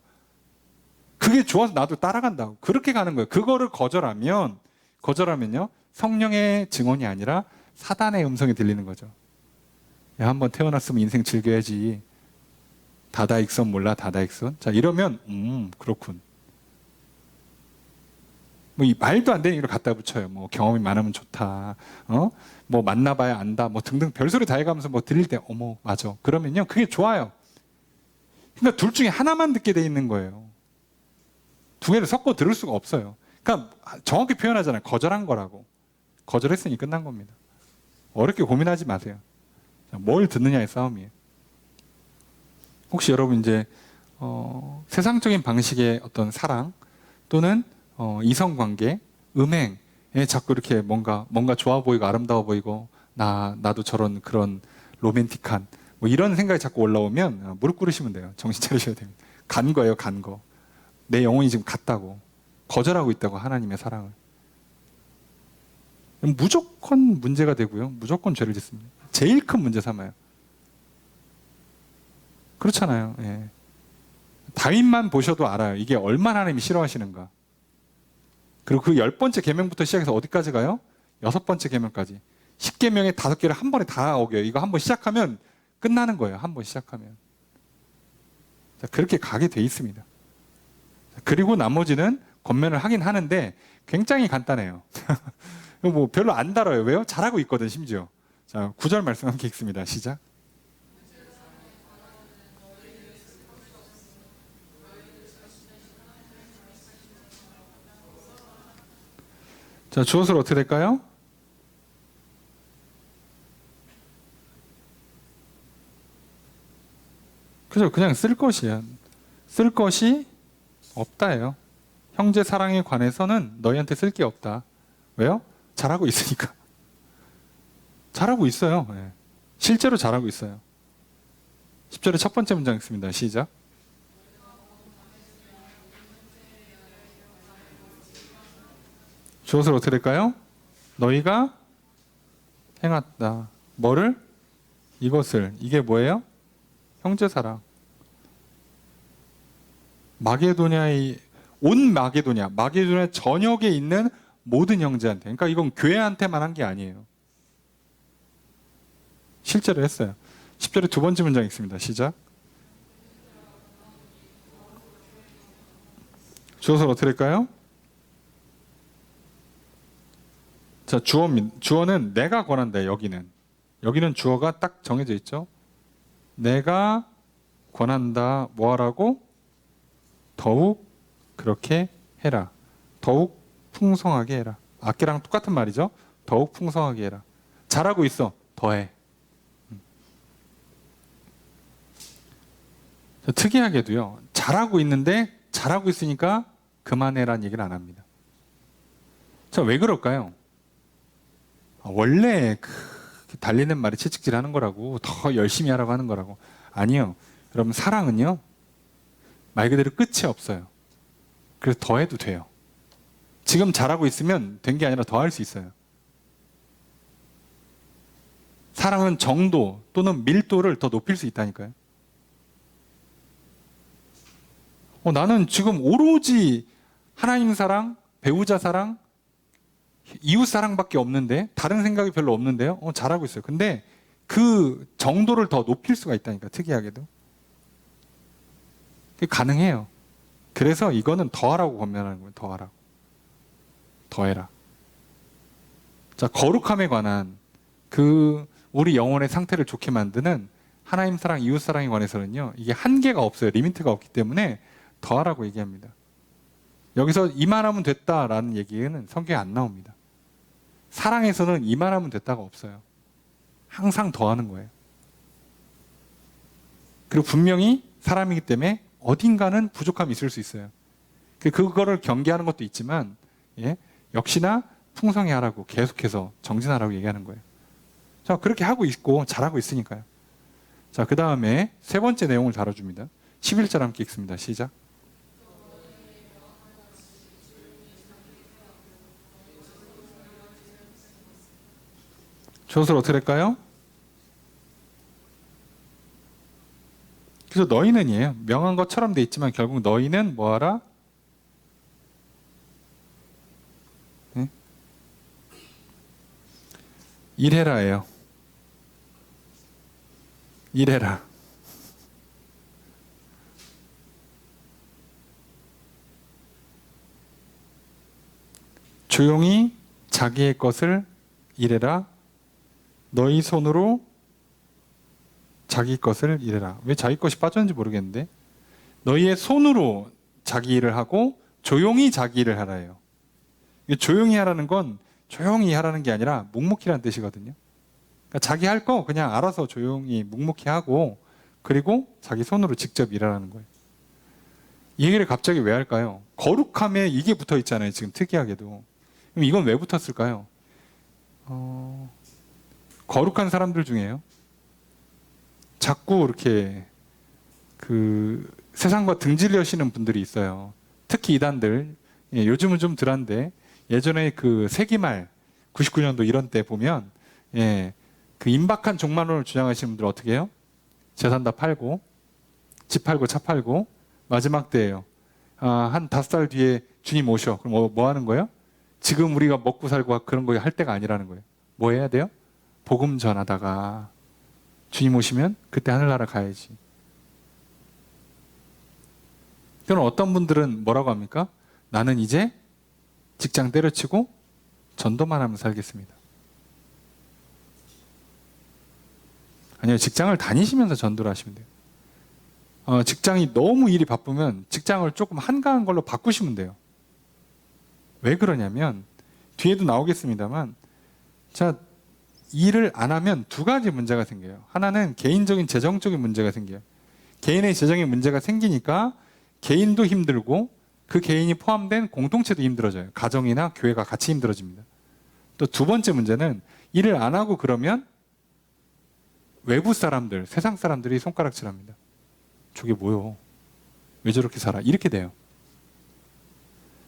그게 좋아서 나도 따라간다고. 그렇게 가는 거예요. 그거를 거절하면요, 성령의 증언이 아니라 사단의 음성이 들리는 거죠. 야, 한번 태어났으면 인생 즐겨야지. 다다익선 몰라, 다다익선? 자, 이러면 그렇군. 뭐 이 말도 안 되는 얘기를 갖다 붙여요. 뭐 경험이 많으면 좋다. 뭐 만나봐야 안다. 뭐 등등 별소리 다 해가면서 뭐 들릴 때 어머 맞아. 그러면요, 그게 좋아요. 그러니까 둘 중에 하나만 듣게 돼 있는 거예요. 두 개를 섞어 들을 수가 없어요. 그러니까 정확히 표현하잖아요. 거절한 거라고. 거절했으니 끝난 겁니다. 어렵게 고민하지 마세요. 뭘 듣느냐의 싸움이에요. 혹시 여러분 이제 세상적인 방식의 어떤 사랑 또는 이성관계, 음행에 자꾸 이렇게 뭔가 좋아 보이고 아름다워 보이고 나도 저런 그런 로맨틱한 뭐 이런 생각이 자꾸 올라오면 무릎 꿇으시면 돼요. 정신 차리셔야 됩니다. 간 거예요, 간 거. 내 영혼이 지금 갔다고. 거절하고 있다고, 하나님의 사랑을. 무조건 문제가 되고요. 무조건 죄를 짓습니다. 제일 큰 문제 삼아요. 그렇잖아요. 예. 다윗만 보셔도 알아요. 이게 얼마나 하나님이 싫어하시는가. 그리고 그 10번째 계명부터 시작해서 어디까지 가요? 6번째 계명까지. 10계명의 5개를 한 번에 다 어겨요. 이거 한 번 시작하면 끝나는 거예요. 한 번 시작하면. 자, 그렇게 가게 돼 있습니다. 그리고 나머지는 권면을 하긴 하는데 굉장히 간단해요. 뭐 별로 안 달아요. 왜요? 잘하고 있거든, 심지어. 자, 9절 말씀 함께 읽습니다. 시작. 자, 주어서는 어떻게 될까요? 그죠? 그냥 쓸 것이야. 쓸 것이 없다예요. 형제 사랑에 관해서는 너희한테 쓸 게 없다. 왜요? 잘하고 있으니까. 잘하고 있어요. 네. 실제로 잘하고 있어요. 10절의 첫 번째 문장 읽습니다. 시작. 주어서 어떻게 될까요? 너희가 행했다. 뭐를? 이것을. 이게 뭐예요? 형제사랑. 마게도냐의 온 마게도냐 전역에 있는 모든 형제한테. 그러니까 이건 교회한테만 한 게 아니에요. 실제로 했어요. 10절의 두 번째 문장 읽습니다. 시작. 주어서 어떻게 될까요? 자, 주어는 내가 권한다. 여기는 주어가 딱 정해져 있죠. 내가 권한다. 뭐 하라고? 더욱 그렇게 해라. 더욱 풍성하게 해라. 아까랑 똑같은 말이죠. 더욱 풍성하게 해라. 잘하고 있어. 더해. 특이하게도요. 잘하고 있는데 잘하고 있으니까 그만해라는 얘기를 안 합니다. 자, 왜 그럴까요? 원래 달리는 말이 채찍질하는 거라고, 더 열심히 하라고 하는 거라고. 아니요. 여러분, 사랑은요, 말 그대로 끝이 없어요. 그래서 더 해도 돼요. 지금 잘하고 있으면 된 게 아니라 더 할 수 있어요. 사랑은 정도 또는 밀도를 더 높일 수 있다니까요. 나는 지금 오로지 하나님 사랑, 배우자 사랑, 이웃 사랑밖에 없는데, 다른 생각이 별로 없는데요. 잘하고 있어요. 근데 그 정도를 더 높일 수가 있다니까, 특이하게도. 그게 가능해요. 그래서 이거는 더 하라고 권면하는 거예요. 더 하라고. 더 해라. 자, 거룩함에 관한 우리 영혼의 상태를 좋게 만드는 하나님 사랑, 이웃 사랑에 관해서는요, 이게 한계가 없어요. 리미트가 없기 때문에 더 하라고 얘기합니다. 여기서 이만하면 됐다라는 얘기는 성경에 안 나옵니다. 사랑에서는 이만하면 됐다가 없어요. 항상 더 하는 거예요. 그리고 분명히 사람이기 때문에 어딘가는 부족함이 있을 수 있어요. 그거를 경계하는 것도 있지만, 역시나 풍성히 하라고, 계속해서 정진하라고 얘기하는 거예요. 자, 그렇게 하고 있고 잘하고 있으니까요. 자, 그 다음에 세 번째 내용을 다뤄줍니다. 11절 함께 읽습니다. 시작. 주어서 어떻게 될까요? 그래서 너희는이에요. 명한 것처럼 돼 있지만 결국 너희는 뭐하라? 네? 일해라예요. 일해라. 조용히 자기의 것을 일해라. 너희 손으로 자기 것을 일해라. 왜 자기 것이 빠졌는지 모르겠는데, 너희의 손으로 자기 일을 하고 조용히 자기 일을 하라예요. 조용히 하라는 건 조용히 하라는 게 아니라 묵묵히라는 뜻이거든요. 그러니까 자기 할 거 그냥 알아서 조용히 묵묵히 하고, 그리고 자기 손으로 직접 일하라는 거예요. 이 얘기를 갑자기 왜 할까요? 거룩함에 이게 붙어 있잖아요. 지금 특이하게도. 그럼 이건 왜 붙었을까요? 거룩한 사람들 중에요, 자꾸 이렇게 세상과 등질려시는 분들이 있어요. 특히 이단들. 요즘은 좀 덜한데, 예전에 세기말 99년도 이런 때 보면 예, 그 임박한 종말론을 주장하시는 분들 어떻게 해요? 재산 다 팔고 집 팔고 차 팔고 마지막 때예요. 한 5살 뒤에 주님 오셔. 그럼 뭐 하는 거예요? 지금 우리가 먹고 살고 그런 거 할 때가 아니라는 거예요. 뭐 해야 돼요? 복음 전하다가 주님 오시면 그때 하늘나라 가야지. 그럼 어떤 분들은 뭐라고 합니까? 나는 이제 직장 때려치고 전도만 하면 살겠습니다. 아니요, 직장을 다니시면서 전도를 하시면 돼요. 직장이 너무 일이 바쁘면 직장을 조금 한가한 걸로 바꾸시면 돼요. 왜 그러냐면 뒤에도 나오겠습니다만, 자, 일을 안 하면 두 가지 문제가 생겨요. 하나는 개인적인 재정적인 문제가 생겨요. 개인의 재정의 문제가 생기니까 개인도 힘들고 그 개인이 포함된 공동체도 힘들어져요. 가정이나 교회가 같이 힘들어집니다. 또 두 번째 문제는 일을 안 하고 그러면 외부 사람들, 세상 사람들이 손가락질합니다. 저게 뭐요? 왜 저렇게 살아? 이렇게 돼요.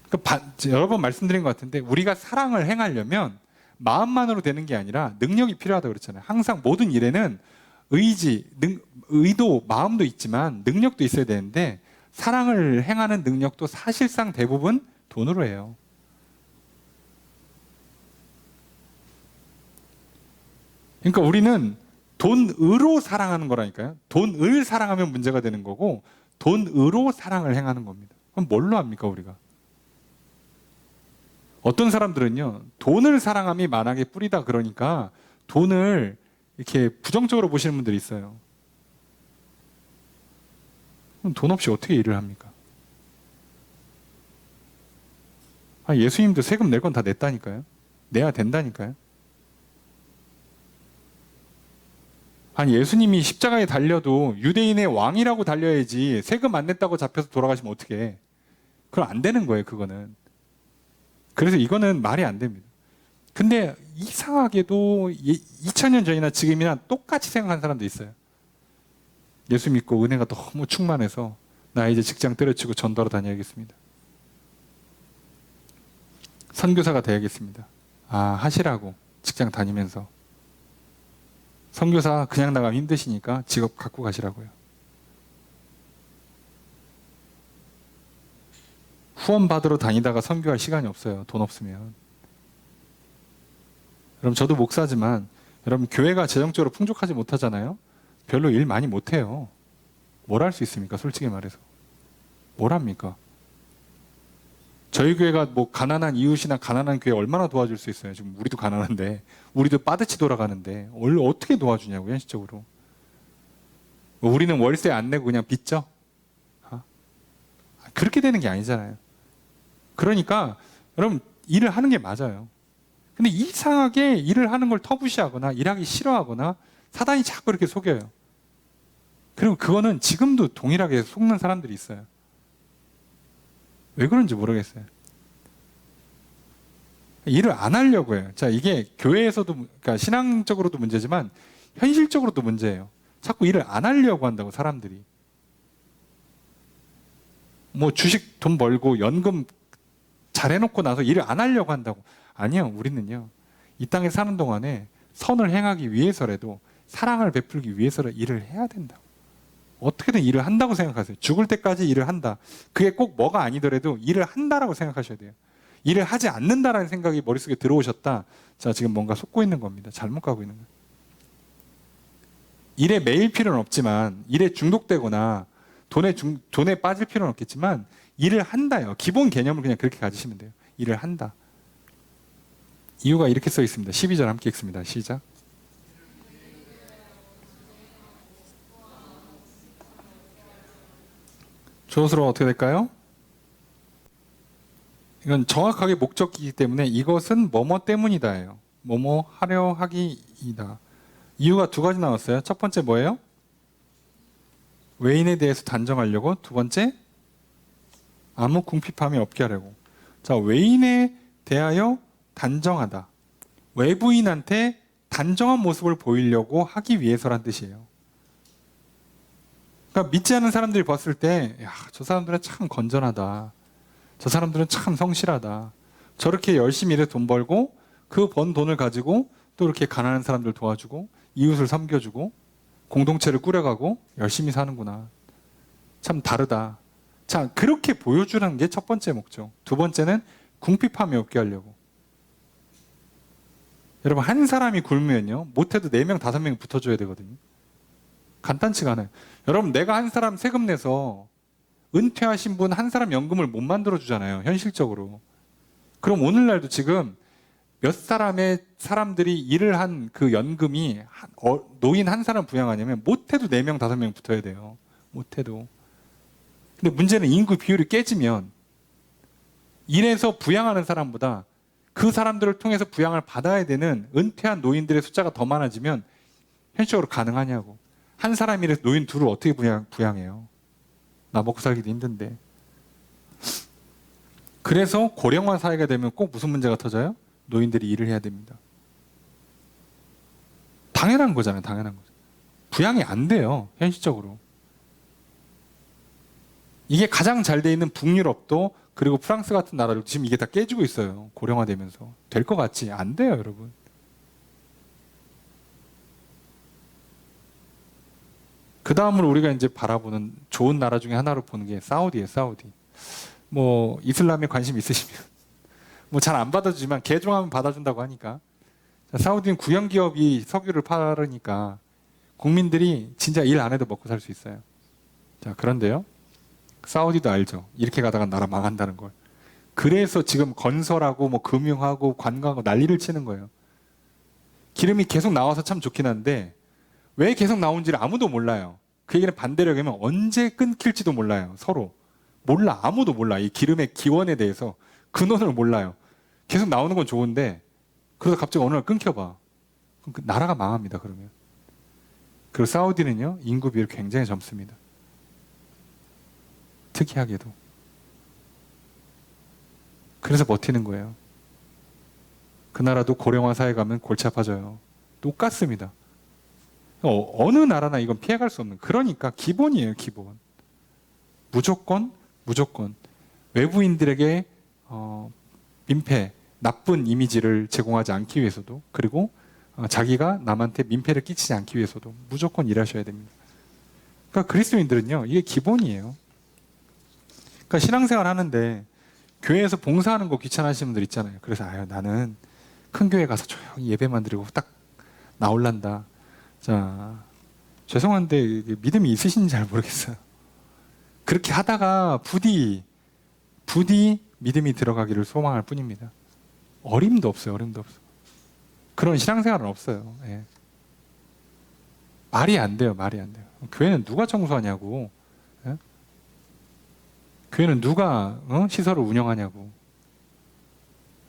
그러니까 여러 번 말씀드린 것 같은데 우리가 사랑을 행하려면 마음만으로 되는 게 아니라 능력이 필요하다고 그랬잖아요. 항상 모든 일에는 의지, 의도, 마음도 있지만 능력도 있어야 되는데 사랑을 행하는 능력도 사실상 대부분 돈으로 해요. 그러니까 우리는 돈으로 사랑하는 거라니까요. 돈을 사랑하면 문제가 되는 거고 돈으로 사랑을 행하는 겁니다. 그럼 뭘로 합니까 우리가? 어떤 사람들은요, 돈을 사랑함이 만악의 뿌리다 그러니까 돈을 이렇게 부정적으로 보시는 분들이 있어요. 그럼 돈 없이 어떻게 일을 합니까? 예수님도 세금 낼 건 다 냈다니까요. 내야 된다니까요. 예수님이 십자가에 달려도 유대인의 왕이라고 달려야지 세금 안 냈다고 잡혀서 돌아가시면 어떻게 해? 그럼 안 되는 거예요, 그거는. 그래서 이거는 말이 안 됩니다. 근데 이상하게도 2000년 전이나 지금이나 똑같이 생각하는 사람도 있어요. 예수 믿고 은혜가 너무 충만해서 나 이제 직장 때려치고 전도하러 다녀야겠습니다. 선교사가 돼야겠습니다. 하시라고 직장 다니면서. 선교사 그냥 나가면 힘드시니까 직업 갖고 가시라고요. 후원 받으러 다니다가 선교할 시간이 없어요. 돈 없으면. 여러분 저도 목사지만 여러분 교회가 재정적으로 풍족하지 못하잖아요. 별로 일 많이 못해요. 뭘 할 수 있습니까? 솔직히 말해서. 뭘 합니까? 저희 교회가 뭐 가난한 이웃이나 가난한 교회 얼마나 도와줄 수 있어요. 지금 우리도 가난한데 우리도 빠듯이 돌아가는데 어떻게 도와주냐고 현실적으로. 우리는 월세 안 내고 그냥 빚져? 그렇게 되는 게 아니잖아요. 그러니까 여러분 일을 하는 게 맞아요. 근데 이상하게 일을 하는 걸 터부시하거나 일하기 싫어하거나 사단이 자꾸 이렇게 속여요. 그리고 그거는 지금도 동일하게 속는 사람들이 있어요. 왜 그런지 모르겠어요. 일을 안 하려고 해요. 자, 이게 교회에서도, 그러니까 신앙적으로도 문제지만 현실적으로도 문제예요. 자꾸 일을 안 하려고 한다고 사람들이. 뭐 주식 돈 벌고 연금 잘 해놓고 나서 일을 안 하려고 한다고. 아니요, 우리는요. 이 땅에 사는 동안에 선을 행하기 위해서라도 사랑을 베풀기 위해서라도 일을 해야 된다고. 어떻게든 일을 한다고 생각하세요. 죽을 때까지 일을 한다. 그게 꼭 뭐가 아니더라도 일을 한다라고 생각하셔야 돼요. 일을 하지 않는다라는 생각이 머릿속에 들어오셨다. 자, 지금 뭔가 속고 있는 겁니다. 잘못 가고 있는 거예요. 일에 매일 필요는 없지만 일에 중독되거나 돈에 빠질 필요는 없겠지만 일을 한다요. 기본 개념을 그냥 그렇게 가지시면 돼요. 일을 한다. 이유가 이렇게 써 있습니다. 12절 함께 읽습니다. 시작. 주어로 어떻게 될까요? 이건 정확하게 목적이기 때문에 이것은 뭐뭐 때문이다예요. 뭐뭐 하려 하기이다. 이유가 두 가지 나왔어요. 첫 번째 뭐예요? 외인에 대해서 단정하려고. 두 번째 아무 궁핍함이 없게 하려고. 자, 외인에 대하여 단정하다. 외부인한테 단정한 모습을 보이려고 하기 위해서란 뜻이에요. 그러니까 믿지 않는 사람들이 봤을 때, 야, 저 사람들은 참 건전하다. 저 사람들은 참 성실하다. 저렇게 열심히 일해서 돈 벌고 그 번 돈을 가지고 또 이렇게 가난한 사람들 도와주고 이웃을 섬겨주고 공동체를 꾸려가고 열심히 사는구나. 참 다르다. 자, 그렇게 보여주는 게 첫 번째 목적. 두 번째는 궁핍함이 없게 하려고. 여러분, 한 사람이 굶으면요, 못해도 4명, 5명이 붙어줘야 되거든요. 간단치가 않아요. 여러분, 내가 한 사람 세금 내서 은퇴하신 분 한 사람 연금을 못 만들어주잖아요, 현실적으로. 그럼 오늘날도 지금 몇 사람의 사람들이 일을 한 그 연금이 노인 한 사람 부양하냐면 못해도 4명, 5명 붙어야 돼요. 못해도. 근데 문제는 인구 비율이 깨지면 일해서 부양하는 사람보다 그 사람들을 통해서 부양을 받아야 되는 은퇴한 노인들의 숫자가 더 많아지면 현실적으로 가능하냐고. 한 사람이 이래서 노인 둘을 어떻게 부양해요? 나 먹고 살기도 힘든데. 그래서 고령화 사회가 되면 꼭 무슨 문제가 터져요? 노인들이 일을 해야 됩니다. 당연한 거잖아요. 당연한 거죠. 부양이 안 돼요. 현실적으로. 이게 가장 잘 돼 있는 북유럽도 그리고 프랑스 같은 나라도 지금 이게 다 깨지고 있어요. 고령화되면서. 될 것 같지? 안 돼요, 여러분. 그 다음으로 우리가 이제 바라보는 좋은 나라 중에 하나로 보는 게 사우디예요, 사우디. 뭐 이슬람에 관심 있으시면 뭐 잘 안 받아주지만 개종하면 받아준다고 하니까. 자, 사우디는 국영 기업이 석유를 팔으니까 국민들이 진짜 일 안 해도 먹고 살 수 있어요. 자, 그런데요, 사우디도 알죠. 이렇게 가다가 나라 망한다는 걸. 그래서 지금 건설하고 뭐 금융하고 관광하고 난리를 치는 거예요. 기름이 계속 나와서 참 좋긴 한데 왜 계속 나온지를 아무도 몰라요. 그 얘기는 반대로 얘기하면 언제 끊길지도 몰라요. 서로. 몰라. 아무도 몰라. 이 기름의 기원에 대해서 근원을 몰라요. 계속 나오는 건 좋은데 그러다 갑자기 어느 날 끊겨봐. 그럼 그 나라가 망합니다. 그러면. 그리고 사우디는요, 인구 비율이 굉장히 젊습니다. 특이하게도. 그래서 버티는 거예요. 그 나라도 고령화 사회 가면 골치 아파져요. 똑같습니다. 어느 나라나 이건 피해갈 수 없는. 그러니까 기본이에요, 기본. 무조건 외부인들에게 민폐, 나쁜 이미지를 제공하지 않기 위해서도, 그리고 자기가 남한테 민폐를 끼치지 않기 위해서도 무조건 일하셔야 됩니다. 그러니까 그리스도인들은요, 이게 기본이에요. 그러니까 신앙생활 하는데 교회에서 봉사하는 거 귀찮아하시는 분들 있잖아요. 그래서 나는 큰 교회 가서 조용히 예배만 드리고 딱 나올란다. 자, 죄송한데 믿음이 있으신지 잘 모르겠어요. 그렇게 하다가 부디 믿음이 들어가기를 소망할 뿐입니다. 어림도 없어요. 어림도 없어. 그런 신앙생활은 없어요. 예. 말이 안 돼요. 말이 안 돼요. 교회는 누가 청소하냐고. 예? 교회는 누가 시설을 운영하냐고.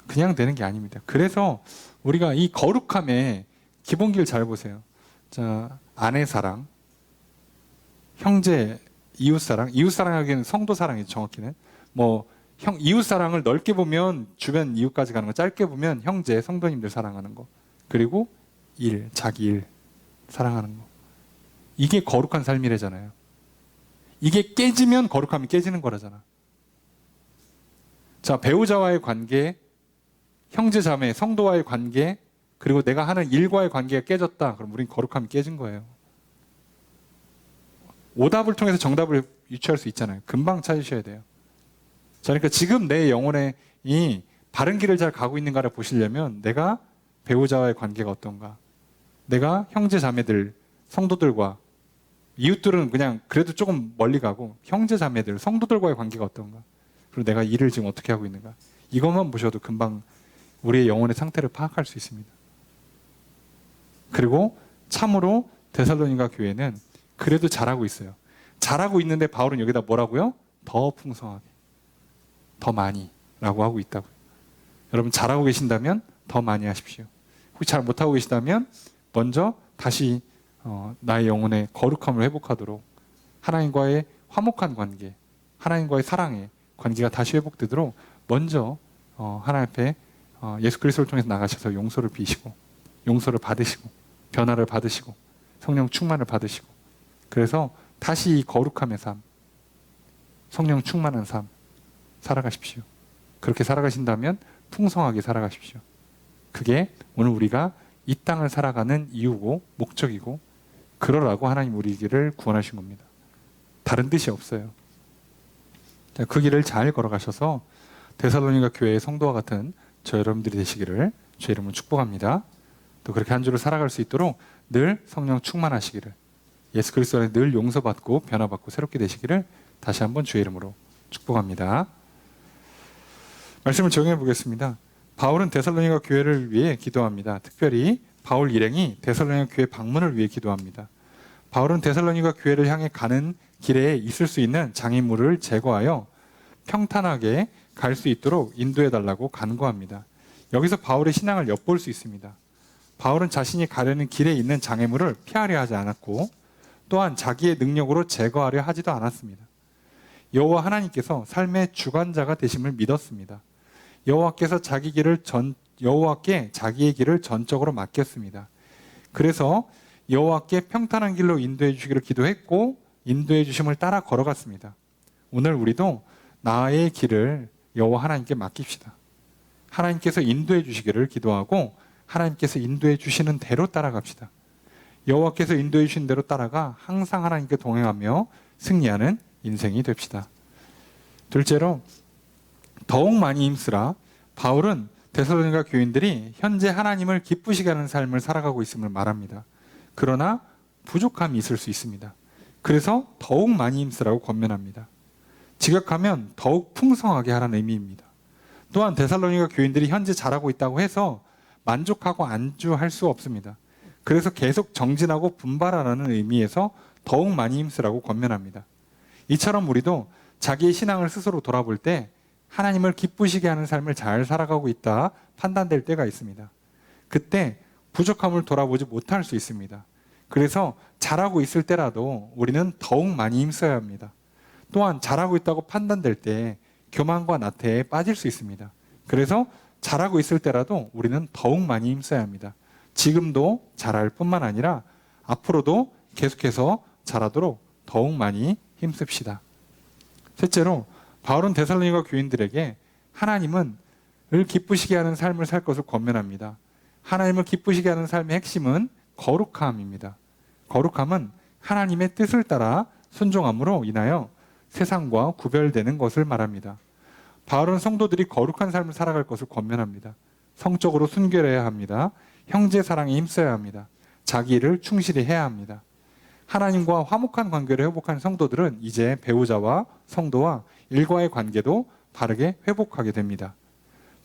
그냥 되는 게 아닙니다. 그래서 우리가 이 거룩함의 기본기를 잘 보세요. 자, 아내 사랑, 형제, 이웃 사랑. 이웃 사랑하기에는 성도 사랑이죠, 정확히는. 뭐 이웃 사랑을 넓게 보면 주변 이웃까지 가는 거, 짧게 보면 형제, 성도님들 사랑하는 거. 그리고 자기 일 사랑하는 거. 이게 거룩한 삶이래잖아요. 이게 깨지면 거룩함이 깨지는 거라잖아. 자, 배우자와의 관계, 형제 자매, 성도와의 관계, 그리고 내가 하는 일과의 관계가 깨졌다. 그럼 우린 거룩함이 깨진 거예요. 오답을 통해서 정답을 유추할 수 있잖아요. 금방 찾으셔야 돼요. 자, 그러니까 지금 내 영혼에 이 바른 길을 잘 가고 있는가를 보시려면 내가 배우자와의 관계가 어떤가, 내가 형제 자매들, 성도들과 이웃들은 그냥 그래도 조금 멀리 가고 형제 자매들, 성도들과의 관계가 어떤가, 그리고 내가 일을 지금 어떻게 하고 있는가, 이것만 보셔도 금방 우리의 영혼의 상태를 파악할 수 있습니다. 그리고 참으로 데살로니가 교회는 그래도 잘하고 있어요. 잘하고 있는데 바울은 여기다 뭐라고요? 더 풍성하게, 더 많이 라고 하고 있다고요. 여러분, 잘하고 계신다면 더 많이 하십시오. 혹시 잘 못하고 계시다면 먼저 다시 나의 영혼의 거룩함을 회복하도록, 하나님과의 화목한 관계, 하나님과의 사랑의 관계가 다시 회복되도록 먼저 하나님 앞에 예수 그리스도를 통해서 나가셔서 용서를 비시고, 용서를 받으시고, 변화를 받으시고, 성령 충만을 받으시고, 그래서 다시 이 거룩함의 삶, 성령 충만한 삶 살아가십시오. 그렇게 살아가신다면 풍성하게 살아가십시오. 그게 오늘 우리가 이 땅을 살아가는 이유고 목적이고 그러라고 하나님 우리를 구원하신 겁니다. 다른 뜻이 없어요. 자, 그 길을 잘 걸어가셔서 데살로니가 교회의 성도와 같은 저 여러분들이 되시기를 주의 이름으로 축복합니다. 또 그렇게 한 주를 살아갈 수 있도록 늘 성령 충만하시기를, 예수 그리스도 안에 늘 용서받고 변화받고 새롭게 되시기를 다시 한번 주의 이름으로 축복합니다. 말씀을 적용해 보겠습니다. 바울은 데살로니가 교회를 위해 기도합니다. 특별히 바울 일행이 데살로니가 교회 방문을 위해 기도합니다. 바울은 데살로니가 교회를 향해 가는 길에 있을 수 있는 장애물을 제거하여 평탄하게 갈 수 있도록 인도해 달라고 간구합니다. 여기서 바울의 신앙을 엿볼 수 있습니다. 바울은 자신이 가려는 길에 있는 장애물을 피하려 하지 않았고 또한 자기의 능력으로 제거하려 하지도 않았습니다. 여호와 하나님께서 삶의 주관자가 되심을 믿었습니다. 여호와께 자기의 길을 전적으로 맡겼습니다. 그래서 여호와께 평탄한 길로 인도해 주시기를 기도했고 인도해 주심을 따라 걸어갔습니다. 오늘 우리도 나의 길을 여호와 하나님께 맡깁시다. 하나님께서 인도해 주시기를 기도하고 하나님께서 인도해 주시는 대로 따라갑시다. 여호와께서 인도해 주신 대로 따라가 항상 하나님께 동행하며 승리하는 인생이 됩시다. 둘째로 더욱 많이 힘쓰라. 바울은 데살로니가 교인들이 현재 하나님을 기쁘시게 하는 삶을 살아가고 있음을 말합니다. 그러나 부족함이 있을 수 있습니다. 그래서 더욱 많이 힘쓰라고 권면합니다. 직역하면 더욱 풍성하게 하라는 의미입니다. 또한 데살로니가 교인들이 현재 잘하고 있다고 해서 만족하고 안주할 수 없습니다. 그래서 계속 정진하고 분발하라는 의미에서 더욱 많이 힘쓰라고 권면합니다. 이처럼 우리도 자기의 신앙을 스스로 돌아볼 때 하나님을 기쁘시게 하는 삶을 잘 살아가고 있다 판단될 때가 있습니다. 그때 부족함을 돌아보지 못할 수 있습니다. 그래서 잘하고 있을 때라도 우리는 더욱 많이 힘써야 합니다. 또한 잘하고 있다고 판단될 때 교만과 나태에 빠질 수 있습니다. 그래서 잘하고 있을 때라도 우리는 더욱 많이 힘써야 합니다. 지금도 잘할 뿐만 아니라 앞으로도 계속해서 잘하도록 더욱 많이 힘씁시다. 셋째로 바울은 데살로니가 교인들에게 하나님을 기쁘시게 하는 삶을 살 것을 권면합니다. 하나님을 기쁘시게 하는 삶의 핵심은 거룩함입니다. 거룩함은 하나님의 뜻을 따라 순종함으로 인하여 세상과 구별되는 것을 말합니다. 바울은 성도들이 거룩한 삶을 살아갈 것을 권면합니다. 성적으로 순결해야 합니다. 형제 사랑에 힘써야 합니다. 자기 일을 충실히 해야 합니다. 하나님과 화목한 관계를 회복한 성도들은 이제 배우자와 성도와 일과의 관계도 바르게 회복하게 됩니다.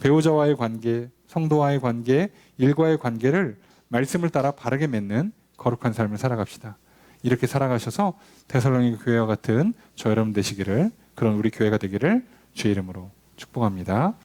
배우자와의 관계, 성도와의 관계, 일과의 관계를 말씀을 따라 바르게 맺는 거룩한 삶을 살아갑시다. 이렇게 살아가셔서 데살로니가 교회와 같은 저 여러분 되시기를, 그런 우리 교회가 되기를 주의 이름으로 축복합니다.